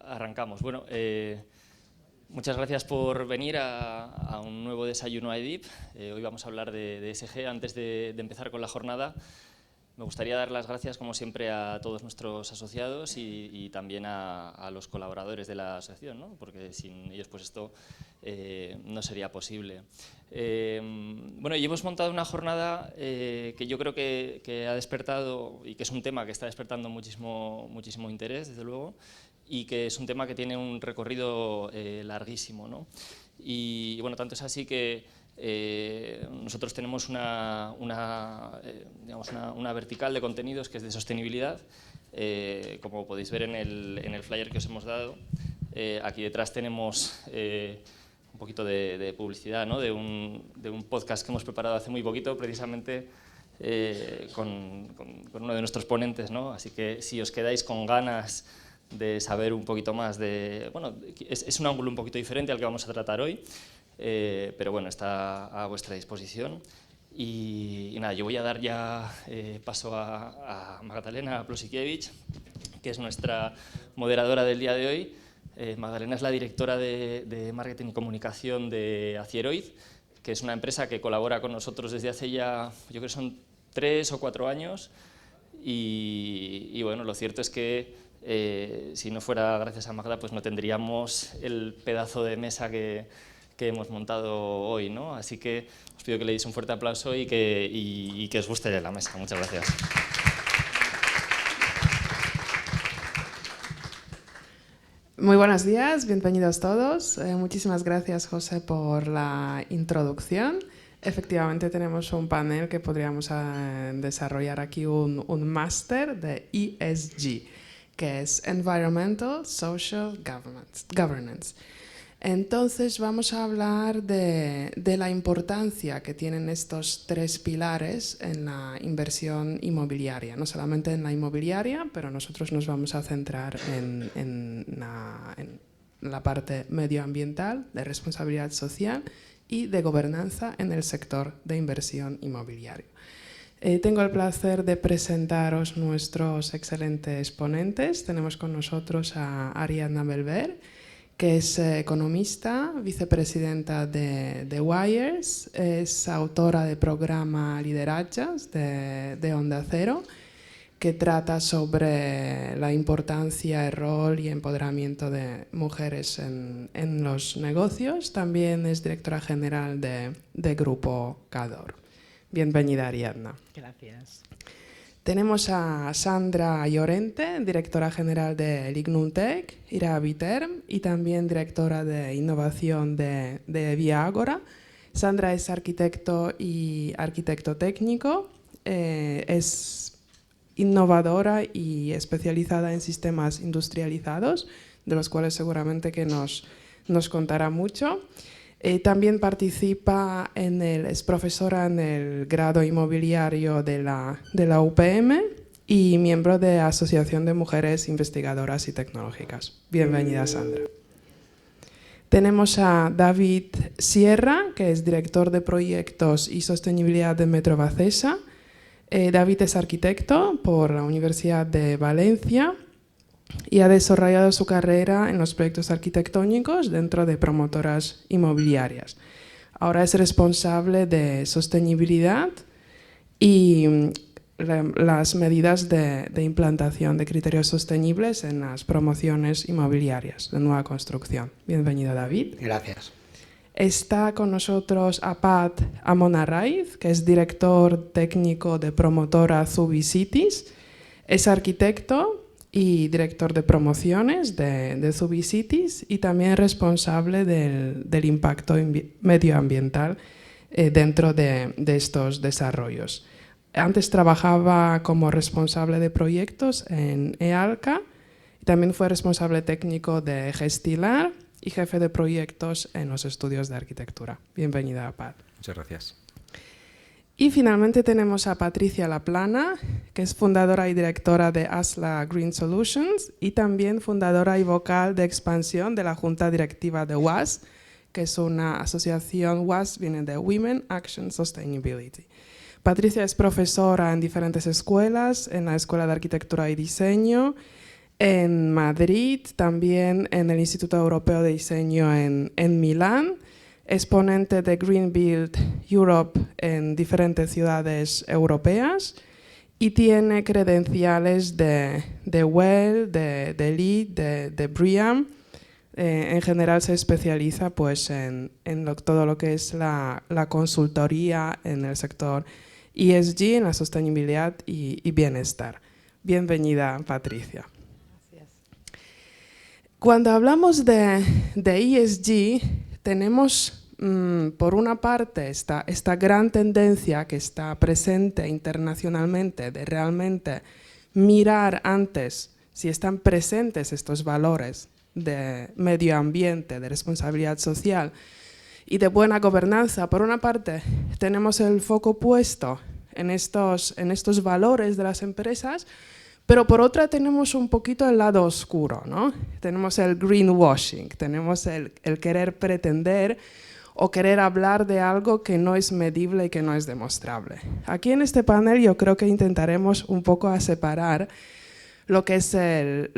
Arrancamos. Bueno, muchas gracias por venir a un nuevo desayuno AEDIP. Hoy vamos a hablar de ESG. Antes de empezar con la jornada, me gustaría dar las gracias, como siempre, a todos nuestros asociados y también a los colaboradores de la asociación, ¿no? Porque sin ellos pues esto no sería posible. Bueno, y hemos montado una jornada que yo creo que ha despertado, y que es un tema que está despertando muchísimo interés, desde luego, y que es un tema que tiene un recorrido larguísimo, ¿no? Y bueno, tanto es así que nosotros tenemos una vertical de contenidos que es de sostenibilidad, como podéis ver en el flyer que os hemos dado. Aquí detrás tenemos un poquito de publicidad, ¿no? de un podcast que hemos preparado hace muy poquito, precisamente con uno de nuestros ponentes, ¿no? Así que si os quedáis con ganas de saber un poquito más bueno, es un ángulo un poquito diferente al que vamos a tratar hoy, pero bueno, está a vuestra disposición. Y nada, yo voy a dar ya paso a Magdalena Plosikiewicz, que es nuestra moderadora del día de hoy. Magdalena es la directora de Marketing y Comunicación de Acieroid, que es una empresa que colabora con nosotros desde hace ya, yo creo que son 3 o 4 años, y bueno, lo cierto es que si no fuera gracias a Magda, pues no tendríamos el pedazo de mesa que hemos montado hoy, ¿no? Así que os pido que le deis un fuerte aplauso y que os guste la mesa. Muchas gracias. Muy buenos días, bienvenidos todos. Muchísimas gracias, José, por la introducción. Efectivamente tenemos un panel que podríamos desarrollar aquí un máster de ESG, que es Environmental Social Governance. Entonces vamos a hablar de la importancia que tienen estos 3 pilares en la inversión inmobiliaria. No solamente en la inmobiliaria, pero nosotros nos vamos a centrar en la parte medioambiental, de responsabilidad social y de gobernanza en el sector de inversión inmobiliaria. Tengo el placer de presentaros nuestros excelentes ponentes. Tenemos con nosotros a Ariadna Belver, que es economista, vicepresidenta de Wires, es autora del programa Lideratges de Onda Cero, que trata sobre la importancia, el rol y empoderamiento de mujeres en los negocios. También es directora general de Grupo Cador. Bienvenida, Ariadna. Gracias. Tenemos a Sandra Llorente, directora general de Lignumtech, Iraviterm, y también directora de innovación de Via Agora. Sandra es arquitecto y arquitecto técnico, es innovadora y especializada en sistemas industrializados, de los cuales seguramente que nos contará mucho. También participa es profesora en el grado inmobiliario de la UPM y miembro de la Asociación de Mujeres Investigadoras y Tecnológicas. Bienvenida, Sandra. Tenemos a David Sierra, que es director de proyectos y sostenibilidad de Metrovacesa. David es arquitecto por la Universidad de Valencia y ha desarrollado su carrera en los proyectos arquitectónicos dentro de promotoras inmobiliarias. Ahora es responsable de sostenibilidad y las medidas de implantación de criterios sostenibles en las promociones inmobiliarias de nueva construcción. Bienvenido, David. Gracias. Está con nosotros Apat Amonarraiz, que es director técnico de promotora Zubicities. Es arquitecto y director de promociones de Zubicities y también responsable del impacto medioambiental dentro de estos desarrollos. Antes trabajaba como responsable de proyectos en EALCA, también fue responsable técnico de Gestilar y jefe de proyectos en los estudios de arquitectura. Bienvenida, Pat. Muchas gracias. Y finalmente tenemos a Patricia Laplana, que es fundadora y directora de Asla Green Solutions y también fundadora y vocal de expansión de la junta directiva de WAS, que es una asociación. WAS viene de Women Action Sustainability. Patricia es profesora en diferentes escuelas, en la Escuela de Arquitectura y Diseño, en Madrid, también en el Instituto Europeo de Diseño en Milán. Es ponente de Green Build Europe en diferentes ciudades europeas y tiene credenciales de WELL, de LEED, de BREEAM. En general se especializa pues, en todo lo que es la consultoría en el sector ESG, en la sostenibilidad y bienestar. Bienvenida, Patricia. Gracias. Cuando hablamos de ESG, tenemos por una parte esta gran tendencia que está presente internacionalmente de realmente mirar antes si están presentes estos valores de medio ambiente, de responsabilidad social y de buena gobernanza. Por una parte, tenemos el foco puesto en estos valores de las empresas, pero por otra tenemos un poquito el lado oscuro, ¿no? Tenemos el greenwashing, tenemos el querer pretender o querer hablar de algo que no es medible y que no es demostrable. Aquí en este panel yo creo que intentaremos un poco a separar lo que es el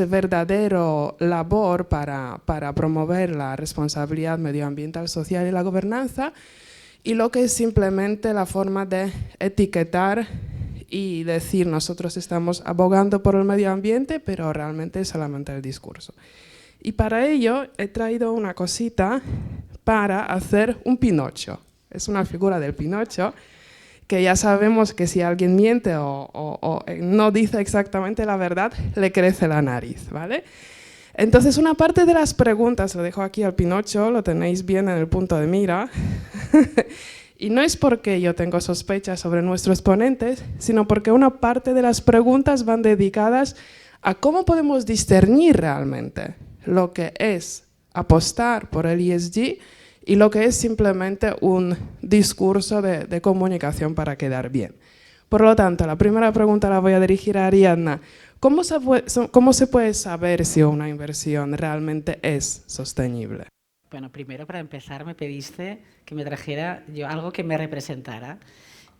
verdadero labor para promover la responsabilidad medioambiental, social y la gobernanza, y lo que es simplemente la forma de etiquetar y decir nosotros estamos abogando por el medio ambiente, pero realmente es solamente el discurso. Y para ello he traído una cosita para hacer un Pinocho. Es una figura del Pinocho, que ya sabemos que si alguien miente o no dice exactamente la verdad, le crece la nariz, ¿vale? Entonces, una parte de las preguntas, lo dejo aquí al Pinocho, lo tenéis bien en el punto de mira, y no es porque yo tengo sospechas sobre nuestros ponentes, sino porque una parte de las preguntas van dedicadas a cómo podemos discernir realmente lo que es apostar por el ESG y lo que es simplemente un discurso de comunicación para quedar bien. Por lo tanto, la primera pregunta la voy a dirigir a Ariadna. ¿Cómo se puede saber si una inversión realmente es sostenible? Bueno, primero para empezar me pediste que me trajera yo algo que me representara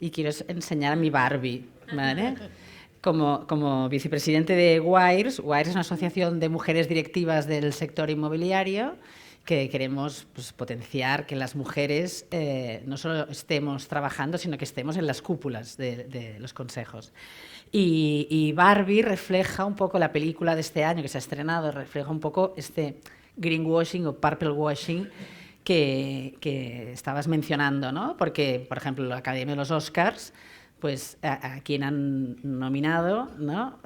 y quiero enseñar a mi Barbie, ¿vale? Como vicepresidente de WIRES, WIRES es una asociación de mujeres directivas del sector inmobiliario que queremos pues, potenciar que las mujeres no solo estemos trabajando, sino que estemos en las cúpulas de los consejos. Y Barbie refleja un poco, la película de este año que se ha estrenado, refleja un poco este greenwashing o purple washing que estabas mencionando, ¿no? Porque, por ejemplo, la Academia de los Oscars, pues a quien han nominado, ¿no?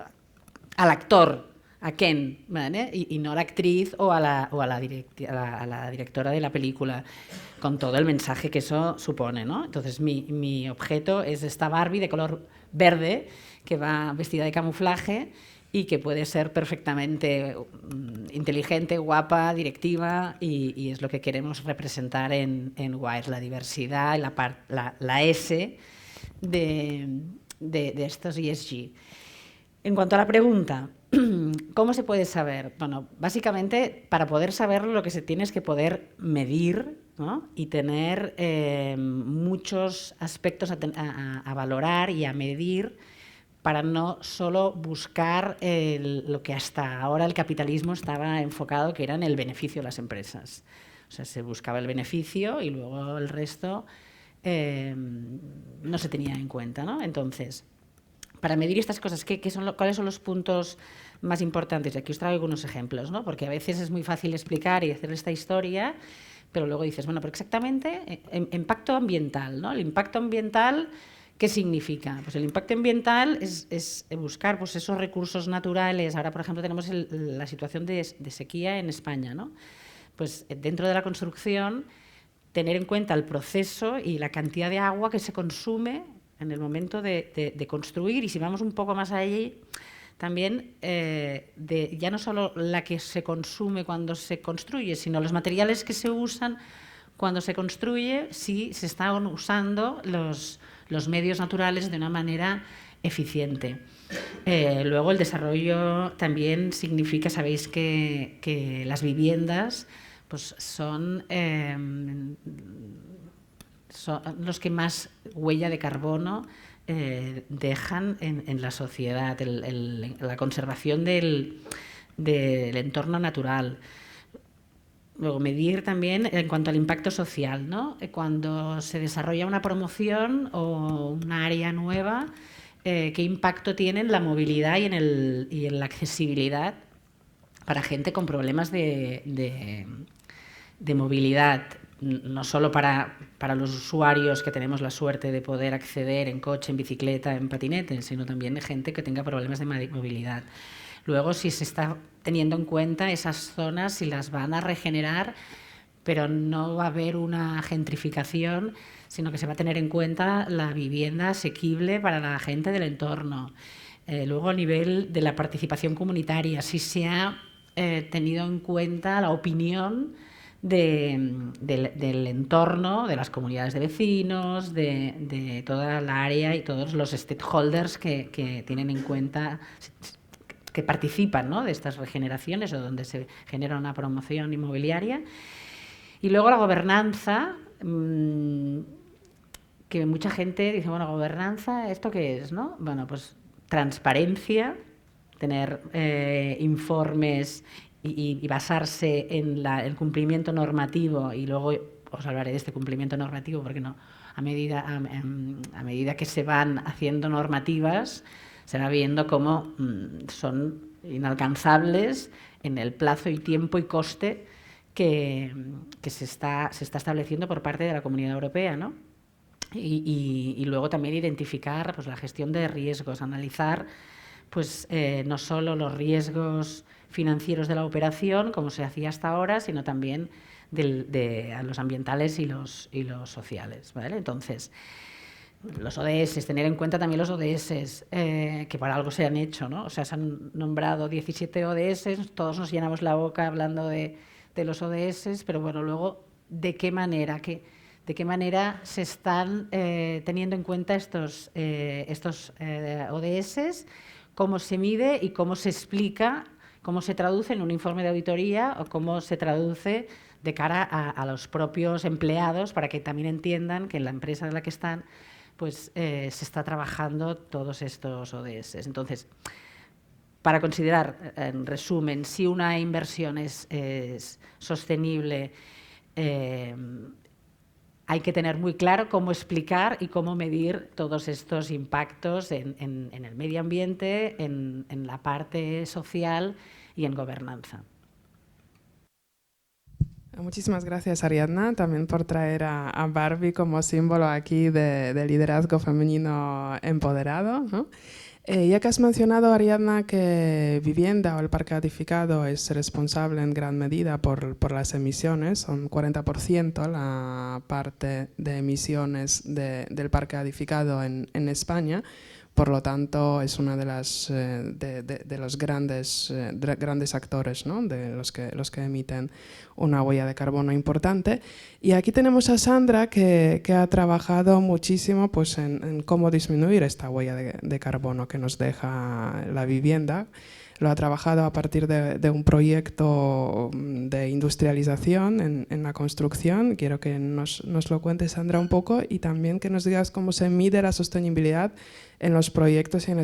Al actor, a Ken, ¿vale? Y no a la actriz o a la directora de la película, con todo el mensaje que eso supone, ¿no? Entonces, mi objeto es esta Barbie de color verde, que va vestida de camuflaje y que puede ser perfectamente inteligente, guapa, directiva, y es lo que queremos representar en WIRES, la diversidad, la S de estos ESG. En cuanto a la pregunta, ¿cómo se puede saber? Bueno, básicamente, para poder saberlo, lo que se tiene es que poder medir, ¿no? Y tener muchos aspectos a valorar y a medir para no solo buscar lo que hasta ahora el capitalismo estaba enfocado, que era en el beneficio de las empresas. O sea, se buscaba el beneficio y luego el resto no se tenía en cuenta, ¿no? Entonces, para medir estas cosas, ¿cuáles son los puntos más importantes? Aquí os traigo algunos ejemplos, ¿no? Porque a veces es muy fácil explicar y hacer esta historia, pero luego dices, bueno, pero exactamente, impacto ambiental, ¿no? El impacto ambiental, ¿qué significa? Pues el impacto ambiental es buscar pues, esos recursos naturales. Ahora, por ejemplo, tenemos la situación de sequía en España, ¿no? Pues dentro de la construcción, tener en cuenta el proceso y la cantidad de agua que se consume en el momento de construir, y si vamos un poco más allí, también ya no solo la que se consume cuando se construye, sino los materiales que se usan cuando se construye, si se están usando los medios naturales de una manera eficiente. Luego el desarrollo también significa, sabéis que las viviendas pues son los que más huella de carbono dejan en la sociedad, la conservación del entorno natural. Luego, medir también en cuanto al impacto social, ¿no? Cuando se desarrolla una promoción o una área nueva, qué impacto tiene en la movilidad y en la accesibilidad para gente con problemas de movilidad, no solo para los usuarios que tenemos la suerte de poder acceder en coche, en bicicleta, en patinete, sino también de gente que tenga problemas de movilidad. Luego, si se está teniendo en cuenta esas zonas, si las van a regenerar, pero no va a haber una gentrificación, sino que se va a tener en cuenta la vivienda asequible para la gente del entorno. Luego, a nivel de la participación comunitaria, si se ha tenido en cuenta la opinión del entorno, de las comunidades de vecinos, de toda la área y todos los stakeholders que tienen en cuenta, que participan, ¿no?, de estas regeneraciones o donde se genera una promoción inmobiliaria. Y luego la gobernanza, que mucha gente dice, bueno, gobernanza, ¿esto qué es, no? Bueno, pues transparencia, tener informes y basarse en el cumplimiento normativo, y luego os hablaré de este cumplimiento normativo porque no, a medida que se van haciendo normativas se va viendo cómo son inalcanzables en el plazo y tiempo y coste que se está estableciendo por parte de la Comunidad Europea, ¿no? Y luego también identificar, pues, la gestión de riesgos, analizar, pues, no solo los riesgos financieros de la operación, como se hacía hasta ahora, sino también de los ambientales y los sociales, ¿vale? Entonces, los ODS, tener en cuenta también los ODS, que por algo se han hecho, ¿no? O sea, se han nombrado 17 ODS, todos nos llenamos la boca hablando de los ODS, pero bueno, luego, ¿de qué manera se están teniendo en cuenta estos ODS? ¿Cómo se mide y cómo se explica, cómo se traduce en un informe de auditoría o cómo se traduce de cara a los propios empleados, para que también entiendan que en la empresa en la que están, pues se está trabajando todos estos ODS. Entonces, para considerar, en resumen, si una inversión es sostenible, hay que tener muy claro cómo explicar y cómo medir todos estos impactos en el medio ambiente, en la parte social y en gobernanza. Muchísimas gracias, Ariadna, también por traer a Barbie como símbolo aquí de liderazgo femenino empoderado, ¿no? Ya que has mencionado, Ariadna, que vivienda o el parque edificado es responsable en gran medida por las emisiones, son 40% la parte de emisiones del parque edificado en España. Por lo tanto, es una de los grandes actores, ¿no?, de los que emiten una huella de carbono importante. Y aquí tenemos a Sandra, que ha trabajado muchísimo, pues, en cómo disminuir esta huella de carbono que nos deja la vivienda. Lo ha trabajado a partir de un proyecto de industrialización en la construcción. Quiero que nos lo cuentes, Sandra, un poco, y también que nos digas cómo se mide la sostenibilidad en los proyectos y en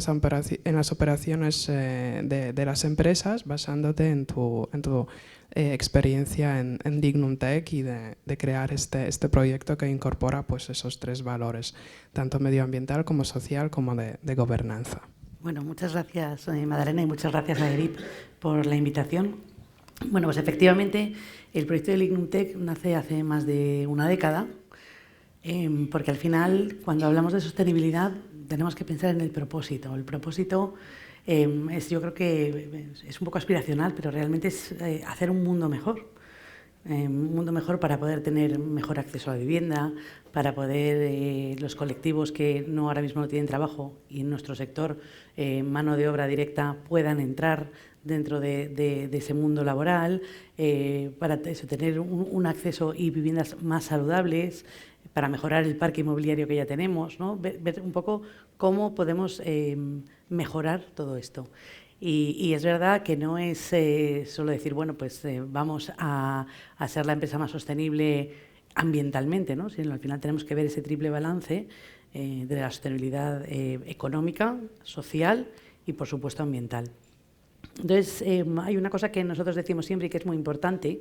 las operaciones de las empresas, basándote en tu experiencia en Dignum Tech y de crear este proyecto que incorpora, pues, esos 3 valores, tanto medioambiental como social como de gobernanza. Bueno, muchas gracias, Madalena, y muchas gracias a ERIP por la invitación. Bueno, pues efectivamente el proyecto de Dignum Tech nace hace más de una década, porque al final, cuando hablamos de sostenibilidad, tenemos que pensar en el propósito. El propósito yo creo que es un poco aspiracional, pero realmente es hacer un mundo mejor. Un mundo mejor para poder tener mejor acceso a la vivienda, para poder los colectivos que ahora mismo no tienen trabajo y en nuestro sector mano de obra directa puedan entrar dentro de ese mundo laboral, para eso, tener un acceso y viviendas más saludables, para mejorar el parque inmobiliario que ya tenemos, ¿no? Ver un poco cómo podemos mejorar todo esto. Y es verdad que no es solo decir, bueno, pues vamos a ser la empresa más sostenible ambientalmente, ¿no?, sino al final tenemos que ver ese triple balance de la sostenibilidad económica, social y, por supuesto, ambiental. Entonces, hay una cosa que nosotros decimos siempre y que es muy importante,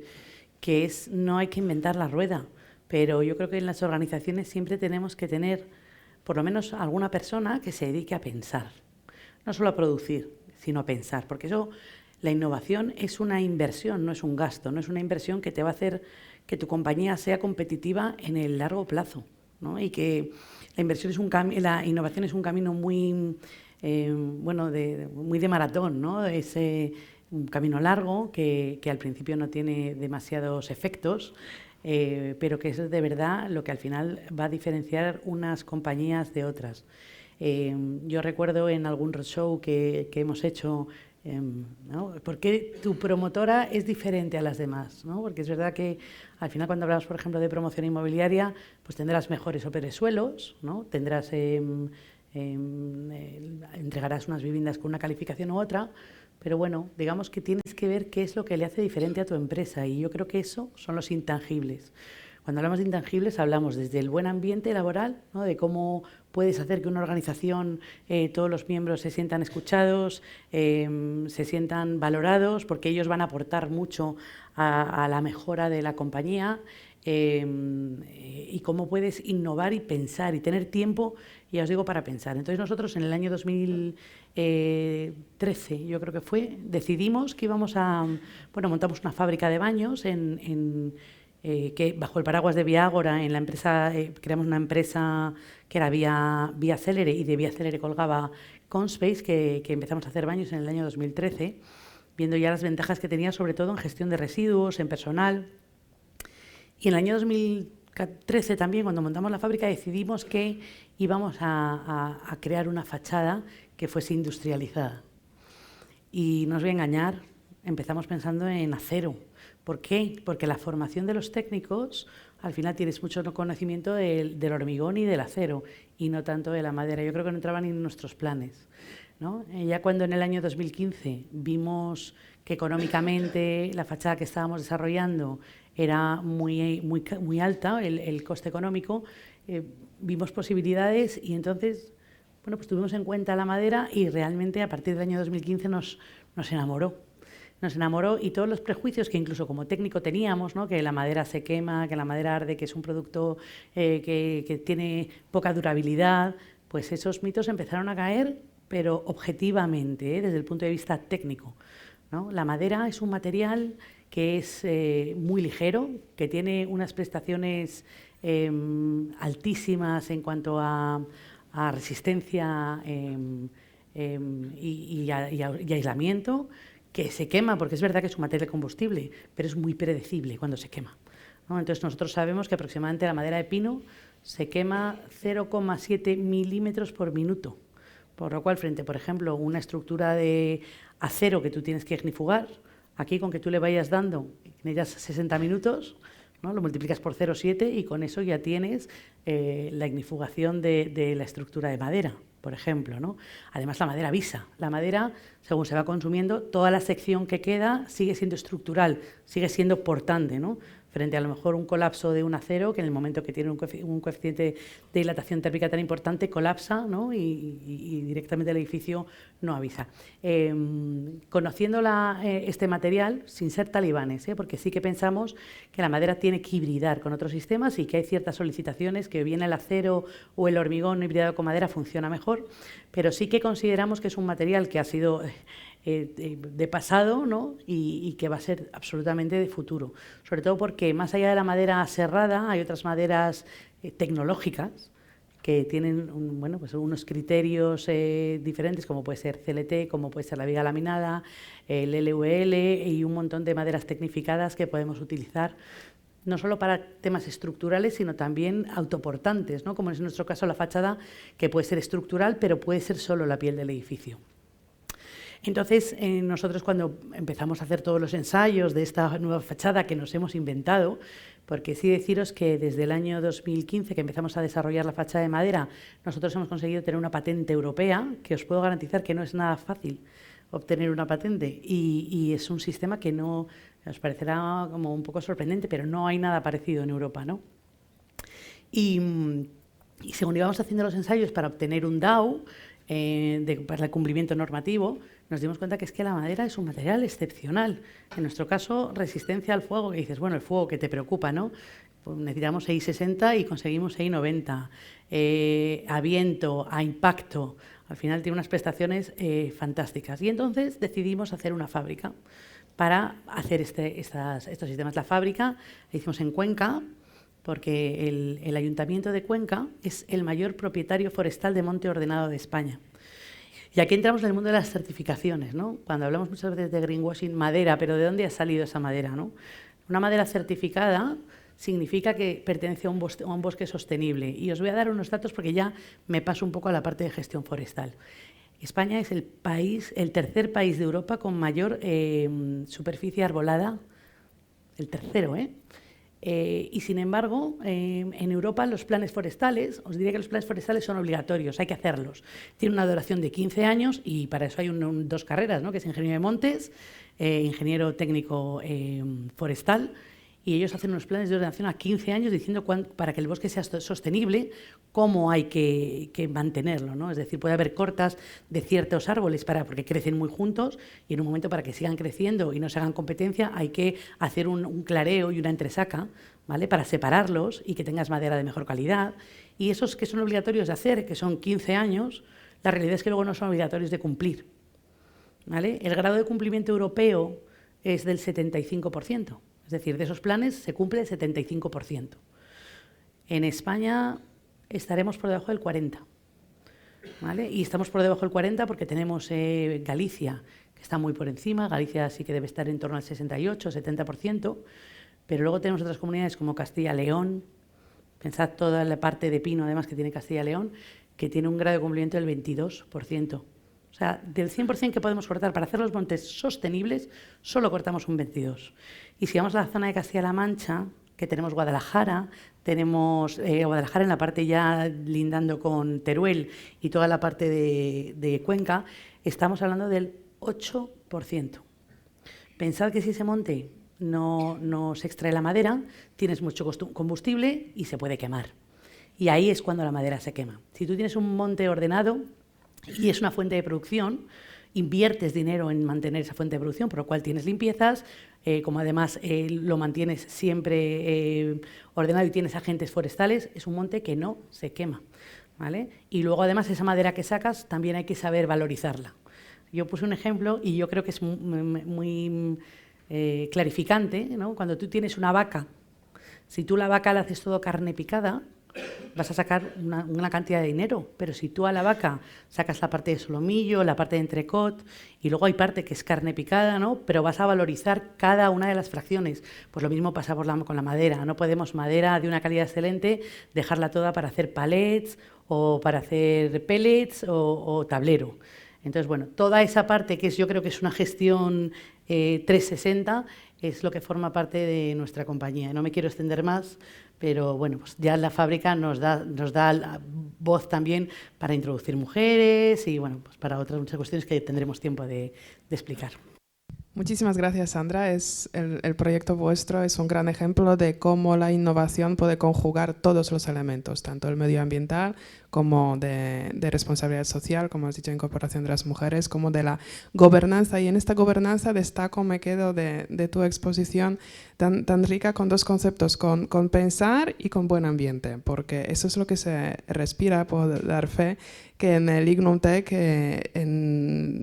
que es no hay que inventar la rueda, pero yo creo que en las organizaciones siempre tenemos que tener por lo menos alguna persona que se dedique a pensar, no solo a producir, sino a pensar, porque eso, la innovación es una inversión, no es un gasto, no es una inversión que te va a hacer que tu compañía sea competitiva en el largo plazo, ¿no? Y que la innovación es un camino muy, muy de maratón, ¿no? Es un camino largo que al principio no tiene demasiados efectos, pero que es de verdad lo que al final va a diferenciar unas compañías de otras. Yo recuerdo en algún roadshow que hemos hecho, ¿no? ¿Por qué tu promotora es diferente a las demás? ¿No? Porque es verdad que al final cuando hablamos, por ejemplo, de promoción inmobiliaria, pues tendrás mejores operesuelos, ¿no? Tendrás, entregarás unas viviendas con una calificación u otra, pero bueno, digamos que tienes que ver qué es lo que le hace diferente a tu empresa y yo creo que eso son los intangibles. Cuando hablamos de intangibles hablamos desde el buen ambiente laboral, ¿no? De cómo puedes hacer que una organización, todos los miembros se sientan escuchados, se sientan valorados, porque ellos van a aportar mucho a la mejora de la compañía, y cómo puedes innovar y pensar y tener tiempo, ya os digo, para pensar. Entonces nosotros en el año 2013, yo creo que fue, decidimos que íbamos a, montamos una fábrica de baños que bajo el paraguas de Viagora, en la empresa, creamos una empresa que era Vía Célere, y de Vía Célere colgaba Conspace, que empezamos a hacer baños en el año 2013, viendo ya las ventajas que tenía, sobre todo en gestión de residuos, en personal. Y en el año 2013 también, cuando montamos la fábrica, decidimos que íbamos a crear una fachada que fuese industrializada. Y no os voy a engañar, empezamos pensando en acero. ¿Por qué? Porque la formación de los técnicos, al final tienes mucho conocimiento del hormigón y del acero, y no tanto de la madera. Yo creo que no entraba ni en nuestros planes, ¿no? Ya cuando en el año 2015 vimos que económicamente la fachada que estábamos desarrollando era muy alta, el coste económico, vimos posibilidades y entonces, pues tuvimos en cuenta la madera y realmente a partir del año 2015 nos enamoró. Nos enamoró y todos los prejuicios que incluso como técnico teníamos, ¿no? Que la madera se quema, que la madera arde, que es un producto que tiene poca durabilidad, pues esos mitos empezaron a caer, pero objetivamente, desde el punto de vista técnico, ¿no? La madera es un material que es muy ligero, que tiene unas prestaciones altísimas en cuanto a resistencia y aislamiento, que se quema, porque es verdad que es un material combustible, pero es muy predecible cuando se quema, ¿no? Entonces nosotros sabemos que aproximadamente la madera de pino se quema 0,7 milímetros por minuto, por lo cual frente, por ejemplo, una estructura de acero que tú tienes que ignifugar, aquí con que tú le vayas dando en ellas 60 minutos, ¿no? Lo multiplicas por 0,7 y con eso ya tienes la ignifugación de la estructura de madera, por ejemplo, ¿no? Además, la madera avisa. La madera, según se va consumiendo, toda la sección que queda sigue siendo estructural, sigue siendo portante, ¿no? Frente a lo mejor un colapso de un acero, que en el momento que tiene un coeficiente de dilatación térmica tan importante, colapsa, ¿no? y directamente el edificio no avisa. Conociendo este material, sin ser talibanes, porque sí que pensamos que la madera tiene que hibridar con otros sistemas y que hay ciertas solicitaciones que bien el acero o el hormigón hibridado con madera funciona mejor, pero sí que consideramos que es un material que ha sido de pasado, ¿no? y que va a ser absolutamente de futuro, sobre todo porque más allá de la madera serrada hay otras maderas tecnológicas que tienen unos criterios diferentes, como puede ser CLT, como puede ser la viga laminada, el LVL y un montón de maderas tecnificadas que podemos utilizar no solo para temas estructurales, sino también autoportantes, ¿no? Como es en nuestro caso la fachada, que puede ser estructural, pero puede ser solo la piel del edificio. Entonces, nosotros cuando empezamos a hacer todos los ensayos de esta nueva fachada que nos hemos inventado, porque sí deciros que desde el año 2015 que empezamos a desarrollar la fachada de madera, nosotros hemos conseguido tener una patente europea, que os puedo garantizar que no es nada fácil obtener una patente, y es un sistema que no os parecerá como un poco sorprendente, pero no hay nada parecido en Europa, ¿no? Y Y según íbamos haciendo los ensayos para obtener un DAO, para el cumplimiento normativo, nos dimos cuenta que es que la madera es un material excepcional. En nuestro caso, resistencia al fuego, que dices, bueno, el fuego que te preocupa, ¿no? Pues necesitamos 6,60 y conseguimos 6,90. A viento, a impacto, al final tiene unas prestaciones fantásticas. Y entonces decidimos hacer una fábrica para hacer estos sistemas. La fábrica la hicimos en Cuenca, porque el Ayuntamiento de Cuenca es el mayor propietario forestal de monte ordenado de España. Y aquí entramos en el mundo de las certificaciones, ¿no? Cuando hablamos muchas veces de greenwashing, madera, pero ¿de dónde ha salido esa madera, no? Una madera certificada significa que pertenece a un bosque sostenible. Y os voy a dar unos datos porque ya me paso un poco a la parte de gestión forestal. España es el tercer país de Europa con mayor superficie arbolada, el tercero, y sin embargo, en Europa los planes forestales, os diría que los planes forestales son obligatorios, hay que hacerlos. Tienen una duración de 15 años y para eso hay dos carreras, ¿no? Que es ingeniero de montes, ingeniero técnico forestal, y ellos hacen unos planes de ordenación a 15 años diciendo para que el bosque sea sostenible, cómo hay que mantenerlo, ¿no? Es decir, puede haber cortas de ciertos árboles porque crecen muy juntos y en un momento para que sigan creciendo y no se hagan competencia hay que hacer un clareo y una entresaca, ¿vale? Para separarlos y que tengas madera de mejor calidad. Y esos que son obligatorios de hacer, que son 15 años, la realidad es que luego no son obligatorios de cumplir, ¿vale? El grado de cumplimiento europeo es del 75%. Es decir, de esos planes se cumple el 75%. En España estaremos por debajo del 40%. ¿Vale? Y estamos por debajo del 40% porque tenemos Galicia, que está muy por encima. Galicia sí que debe estar en torno al 68%, 70%. Pero luego tenemos otras comunidades como Castilla-León. Pensad toda la parte de pino, además, que tiene Castilla-León, que tiene un grado de cumplimiento del 22%. O sea, del 100% que podemos cortar para hacer los montes sostenibles, solo cortamos un 22%. Y si vamos a la zona de Castilla-La Mancha, que tenemos Guadalajara, tenemos Guadalajara en la parte ya lindando con Teruel y toda la parte de Cuenca, estamos hablando del 8%. Pensad que si ese monte no se extrae la madera, tienes mucho combustible y se puede quemar. Y ahí es cuando la madera se quema. Si tú tienes un monte ordenado y es una fuente de producción, inviertes dinero en mantener esa fuente de producción, por lo cual tienes limpiezas, como además lo mantienes siempre ordenado y tienes agentes forestales, es un monte que no se quema, ¿vale? Y luego además esa madera que sacas también hay que saber valorizarla. Yo puse un ejemplo y yo creo que es muy clarificante, ¿no? Cuando tú tienes una vaca, si tú la vaca la haces todo carne picada, vas a sacar una cantidad de dinero, pero si tú a la vaca sacas la parte de solomillo, la parte de entrecot y luego hay parte que es carne picada, ¿no? Pero vas a valorizar cada una de las fracciones. Pues lo mismo pasa con la madera. No podemos madera de una calidad excelente dejarla toda para hacer palets o para hacer pellets o tablero. Entonces, bueno, toda esa parte que yo creo que es una gestión 360 es lo que forma parte de nuestra compañía. No me quiero extender más, pero bueno, pues ya la fábrica nos da la voz también para introducir mujeres y bueno, pues para otras muchas cuestiones que tendremos tiempo de explicar. Muchísimas gracias, Sandra. El proyecto vuestro es un gran ejemplo de cómo la innovación puede conjugar todos los elementos, tanto el medioambiental como de responsabilidad social, como has dicho, incorporación de las mujeres, como de la gobernanza. Y en esta gobernanza destaco, me quedo de tu exposición tan rica con dos conceptos, con pensar y con buen ambiente, porque eso es lo que se respira, puedo dar fe, que en el IGNUMTEC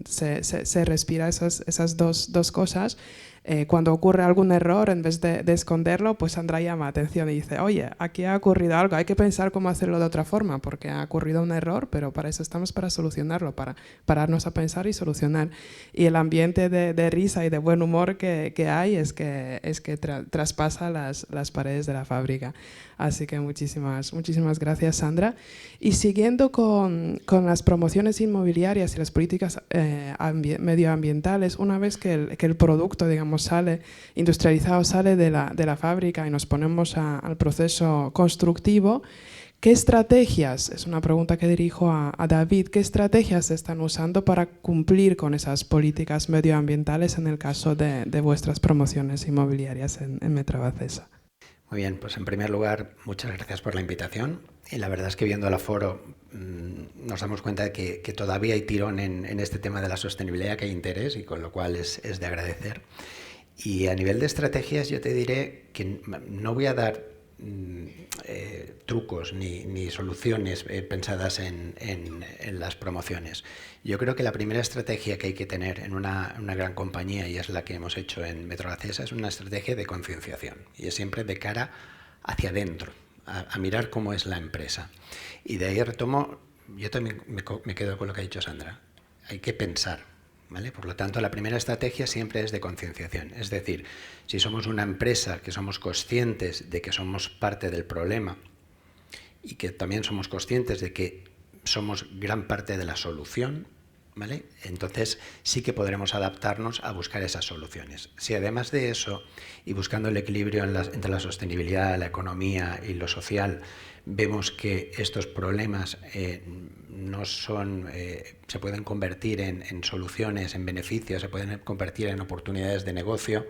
se respira esas dos cosas. Cuando ocurre algún error, en vez de esconderlo, pues Sandra llama atención y dice, oye, aquí ha ocurrido algo, hay que pensar cómo hacerlo de otra forma, porque ha ocurrido un error, pero para eso estamos, para solucionarlo, para pararnos a pensar y solucionar. Y el ambiente de risa y de buen humor que hay es que traspasa las paredes de la fábrica. Así que muchísimas gracias, Sandra. Y siguiendo con las promociones inmobiliarias y las políticas medioambientales, una vez que el producto, digamos, sale industrializado, sale de la fábrica y nos ponemos al proceso constructivo, ¿qué estrategias, es una pregunta que dirijo a David, qué estrategias se están usando para cumplir con esas políticas medioambientales en el caso de vuestras promociones inmobiliarias en Metrovacesa? Muy bien, pues en primer lugar, muchas gracias por la invitación. Y la verdad es que viendo el aforo nos damos cuenta de que todavía hay tirón en este tema de la sostenibilidad, que hay interés y con lo cual es de agradecer. Y a nivel de estrategias yo te diré que no voy a dar trucos ni soluciones pensadas en las promociones. Yo creo que la primera estrategia que hay que tener en una gran compañía, y es la que hemos hecho en Metrovacesa, es una estrategia de concienciación y es siempre de cara hacia adentro, a mirar cómo es la empresa. Y de ahí retomo, yo también me quedo con lo que ha dicho Sandra, hay que pensar. ¿Vale? Por lo tanto, la primera estrategia siempre es de concienciación. Es decir, si somos una empresa que somos conscientes de que somos parte del problema y que también somos conscientes de que somos gran parte de la solución, ¿vale? Entonces sí que podremos adaptarnos a buscar esas soluciones. Si además de eso, y buscando el equilibrio entre la sostenibilidad, la economía y lo social, vemos que estos problemas no son, se pueden convertir en soluciones, en beneficios, se pueden convertir en oportunidades de negocio,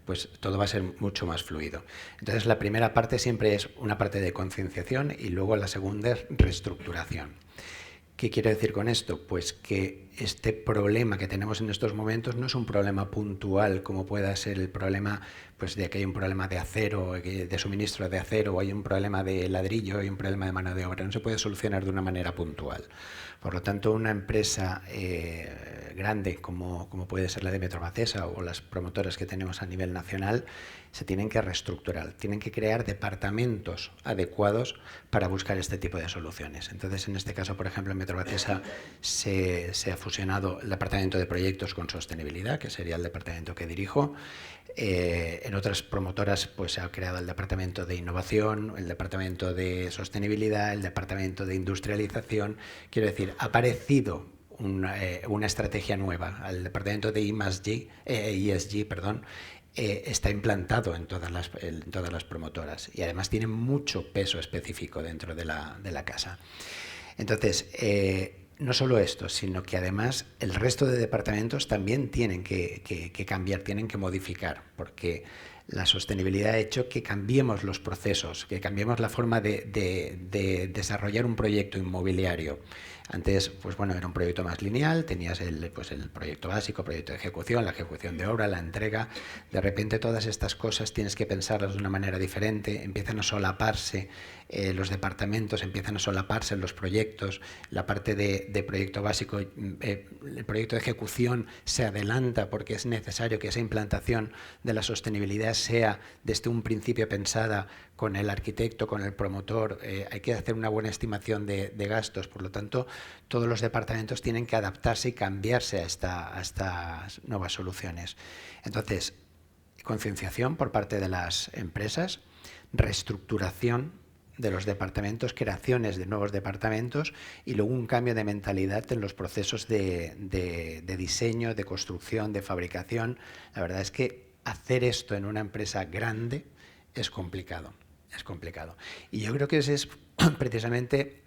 pues todo va a ser mucho más fluido. Entonces la primera parte siempre es una parte de concienciación y luego la segunda es reestructuración. ¿Qué quiero decir con esto? Pues que este problema que tenemos en estos momentos no es un problema puntual como pueda ser el problema pues de que hay un problema de acero, de suministro de acero, o hay un problema de ladrillo, hay un problema de mano de obra. No se puede solucionar de una manera puntual. Por lo tanto, una empresa grande como puede ser la de Metrovacesa o las promotoras que tenemos a nivel nacional se tienen que reestructurar, tienen que crear departamentos adecuados para buscar este tipo de soluciones. Entonces, en este caso, por ejemplo, en Metrovacesa se ha fusionado el departamento de proyectos con sostenibilidad, que sería el departamento que dirijo. En otras promotoras pues se ha creado el departamento de innovación, el departamento de sostenibilidad, el departamento de industrialización. Quiero decir, ha aparecido una estrategia nueva. El departamento de ESG, está implantado en todas las promotoras y además tiene mucho peso específico dentro de la casa. Entonces, no solo esto, sino que además el resto de departamentos también tienen que cambiar, tienen que modificar, porque la sostenibilidad ha hecho que cambiemos los procesos, que cambiemos la forma de desarrollar un proyecto inmobiliario. Antes, pues bueno, era un proyecto más lineal, tenías el proyecto básico, proyecto de ejecución, la ejecución de obra, la entrega. De repente todas estas cosas tienes que pensarlas de una manera diferente, empiezan a solaparse los departamentos, empiezan a solaparse los proyectos, la parte de proyecto básico, el proyecto de ejecución se adelanta porque es necesario que esa implantación de la sostenibilidad sea desde un principio pensada con el arquitecto, con el promotor, hay que hacer una buena estimación de gastos, por lo tanto, todos los departamentos tienen que adaptarse y cambiarse a estas nuevas soluciones. Entonces, concienciación por parte de las empresas, reestructuración de los departamentos, creaciones de nuevos departamentos y luego un cambio de mentalidad en los procesos de diseño, de construcción, de fabricación. La verdad es que hacer esto en una empresa grande es complicado. Es complicado. Y yo creo que ese es precisamente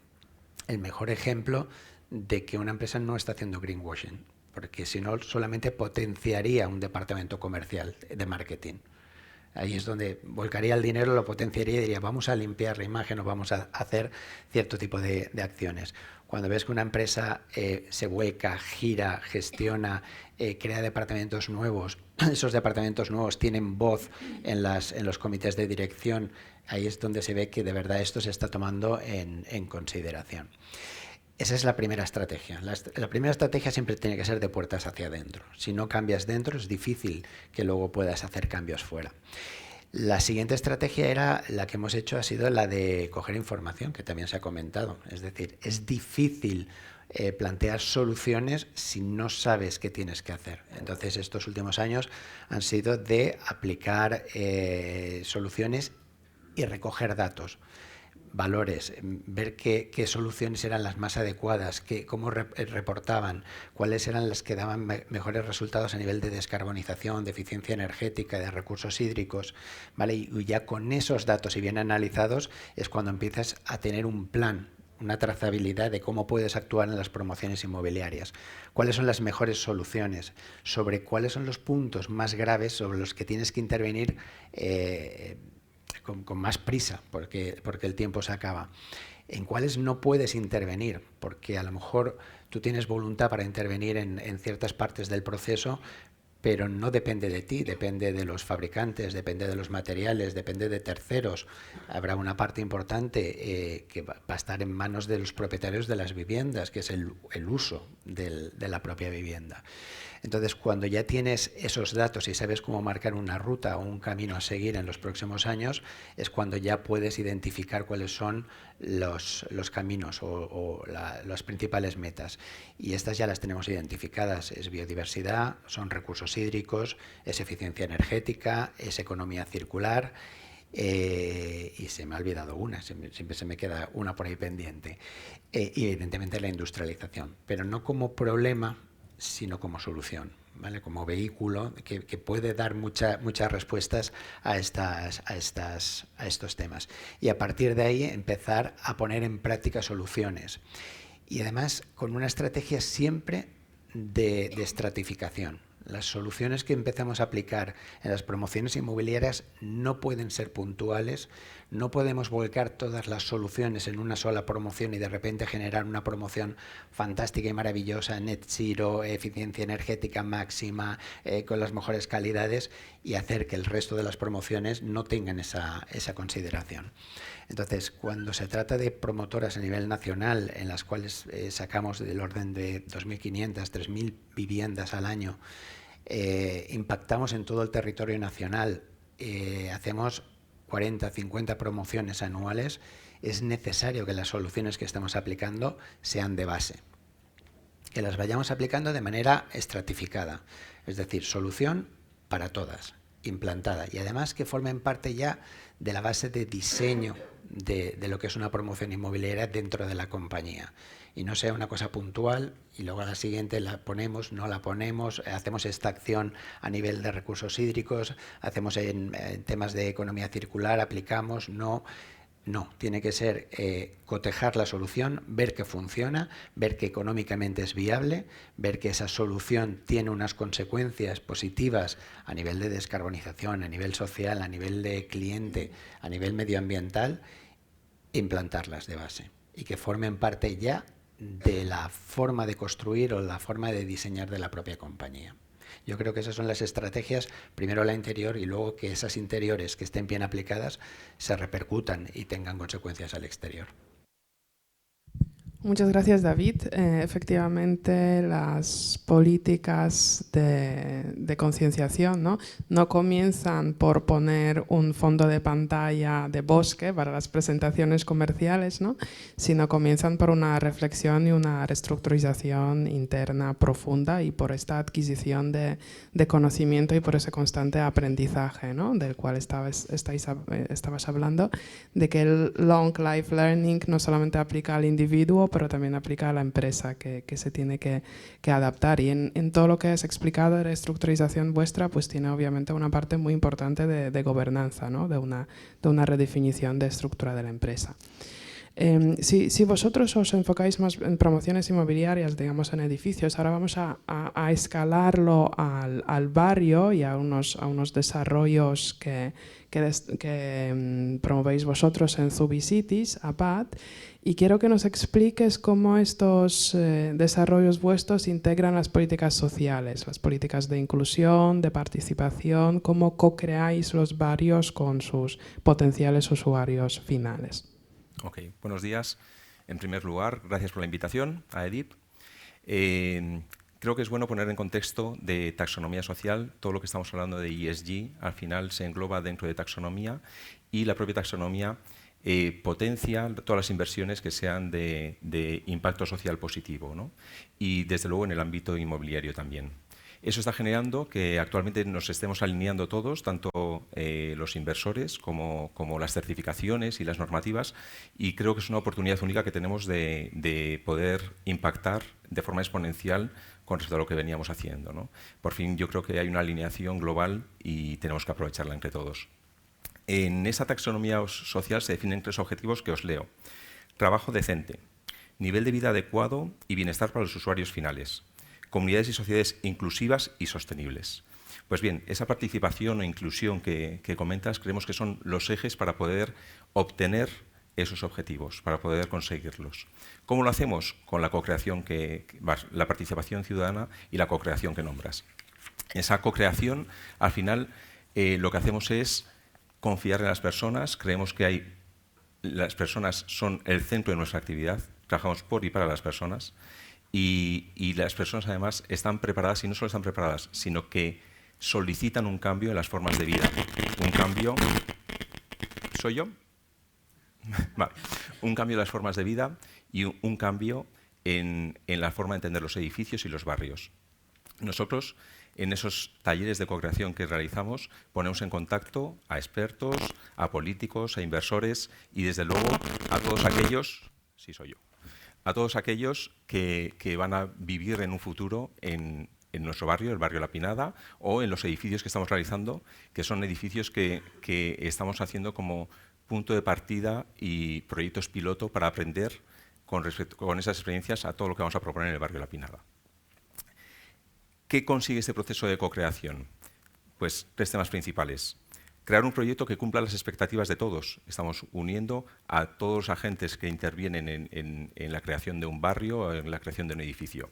el mejor ejemplo de que una empresa no está haciendo greenwashing, porque si no solamente potenciaría un departamento comercial de marketing. Ahí es donde volcaría el dinero, lo potenciaría y diría vamos a limpiar la imagen o vamos a hacer cierto tipo de acciones. Cuando ves que una empresa se vuelca, gira, gestiona, crea departamentos nuevos, esos departamentos nuevos tienen voz en los comités de dirección, ahí es donde se ve que de verdad esto se está tomando en consideración. Esa es la primera estrategia. La primera estrategia siempre tiene que ser de puertas hacia adentro. Si no cambias dentro es difícil que luego puedas hacer cambios fuera. La siguiente estrategia era la que hemos hecho, ha sido la de coger información, que también se ha comentado. Es decir, es difícil plantear soluciones si no sabes qué tienes que hacer. Entonces, estos últimos años han sido de aplicar soluciones y recoger datos, valores, ver qué soluciones eran las más adecuadas, cómo reportaban, cuáles eran las que daban mejores resultados a nivel de descarbonización, de eficiencia energética, de recursos hídricos, ¿vale? Y ya con esos datos y bien analizados es cuando empiezas a tener un plan, una trazabilidad de cómo puedes actuar en las promociones inmobiliarias, cuáles son las mejores soluciones, sobre cuáles son los puntos más graves sobre los que tienes que intervenir con más prisa, porque el tiempo se acaba. En cuáles no puedes intervenir, porque a lo mejor tú tienes voluntad para intervenir en ciertas partes del proceso, pero no depende de ti, depende de los fabricantes, depende de los materiales, depende de terceros. Habrá una parte importante que va a estar en manos de los propietarios de las viviendas, que es el uso de la propia vivienda. Entonces, cuando ya tienes esos datos y sabes cómo marcar una ruta o un camino a seguir en los próximos años, es cuando ya puedes identificar cuáles son los caminos o las principales metas. Y estas ya las tenemos identificadas. Es biodiversidad, son recursos hídricos, es eficiencia energética, es economía circular. Y se me ha olvidado una, siempre se me queda una por ahí pendiente. Y evidentemente la industrialización, pero no como problema, sino como solución, ¿vale? Como vehículo que puede dar muchas respuestas a estos temas. Y a partir de ahí empezar a poner en práctica soluciones. Y además con una estrategia siempre de estratificación. Las soluciones que empezamos a aplicar en las promociones inmobiliarias no pueden ser puntuales, no podemos volcar todas las soluciones en una sola promoción y de repente generar una promoción fantástica y maravillosa, net zero, eficiencia energética máxima, con las mejores calidades, y hacer que el resto de las promociones no tengan esa consideración. Entonces, cuando se trata de promotoras a nivel nacional, en las cuales sacamos del orden de 2.500, 3.000 viviendas al año, impactamos en todo el territorio nacional, hacemos 40, 50 promociones anuales, es necesario que las soluciones que estamos aplicando sean de base, que las vayamos aplicando de manera estratificada, es decir, solución para todas, implantada, y además que formen parte ya de la base de diseño de lo que es una promoción inmobiliaria dentro de la compañía, y no sea una cosa puntual y luego a la siguiente la ponemos, no la ponemos, hacemos esta acción a nivel de recursos hídricos, hacemos en temas de economía circular, aplicamos, no, tiene que ser cotejar la solución, ver que funciona, ver que económicamente es viable, ver que esa solución tiene unas consecuencias positivas a nivel de descarbonización, a nivel social, a nivel de cliente, a nivel medioambiental, e implantarlas de base y que formen parte ya de la forma de construir o la forma de diseñar de la propia compañía. Yo creo que esas son las estrategias, primero la interior y luego que esas interiores que estén bien aplicadas se repercutan y tengan consecuencias al exterior. Muchas gracias, David. Efectivamente, las políticas de concienciación no comienzan por poner un fondo de pantalla de bosque para las presentaciones comerciales, sino comienzan por una reflexión y una reestructurización interna profunda y por esta adquisición de conocimiento y por ese constante aprendizaje, del cual estabas hablando, de que el long life learning no solamente aplica al individuo, pero también aplica a la empresa que se tiene que adaptar. Y en todo lo que has explicado de reestructurización vuestra, pues tiene obviamente una parte muy importante de gobernanza, de una redefinición de estructura de la empresa. Si vosotros os enfocáis más en promociones inmobiliarias, digamos en edificios, ahora vamos a escalarlo al barrio y a unos desarrollos que promovéis vosotros en Zubicities, APAD, y quiero que nos expliques cómo estos desarrollos vuestros integran las políticas sociales, las políticas de inclusión, de participación, cómo co-creáis los barrios con sus potenciales usuarios finales. Ok, buenos días. En primer lugar, gracias por la invitación a EDIP. Creo que es bueno poner en contexto de taxonomía social. Todo lo que estamos hablando de ESG al final se engloba dentro de taxonomía y la propia taxonomía potencia todas las inversiones que sean de impacto social positivo, ¿no? Y desde luego en el ámbito inmobiliario también. Eso está generando que actualmente nos estemos alineando todos, tanto los inversores como las certificaciones y las normativas, y creo que es una oportunidad única que tenemos de poder impactar de forma exponencial con respecto a lo que veníamos haciendo, ¿no? Por fin yo creo que hay una alineación global y tenemos que aprovecharla entre todos. En esa taxonomía social se definen 3 objetivos que os leo. Trabajo decente, nivel de vida adecuado y bienestar para los usuarios finales. Comunidades y sociedades inclusivas y sostenibles. Pues bien, esa participación o inclusión que comentas, creemos que son los ejes para poder obtener esos objetivos, para poder conseguirlos. ¿Cómo lo hacemos? Con la co-creación, la participación ciudadana y la co-creación que nombras. Esa co-creación, al final, lo que hacemos es confiar en las personas. Creemos que las personas son el centro de nuestra actividad. Trabajamos por y para las personas. Y las personas, además, están preparadas, y no solo están preparadas, sino que solicitan un cambio en las formas de vida. Un cambio... ¿Soy yo? Vale. Un cambio en las formas de vida y un cambio en la forma de entender los edificios y los barrios. Nosotros, en esos talleres de co-creación que realizamos, ponemos en contacto a expertos, a políticos, a inversores y, desde luego, a todos aquellos... Sí, soy yo. A todos aquellos que van a vivir en un futuro en nuestro barrio, el barrio La Pinada, o en los edificios que estamos realizando, que son edificios que estamos haciendo como punto de partida y proyectos piloto para aprender con esas experiencias a todo lo que vamos a proponer en el barrio La Pinada. ¿Qué consigue este proceso de co-creación? Pues 3 temas principales. Crear un proyecto que cumpla las expectativas de todos. Estamos uniendo a todos los agentes que intervienen en la creación de un barrio o en la creación de un edificio.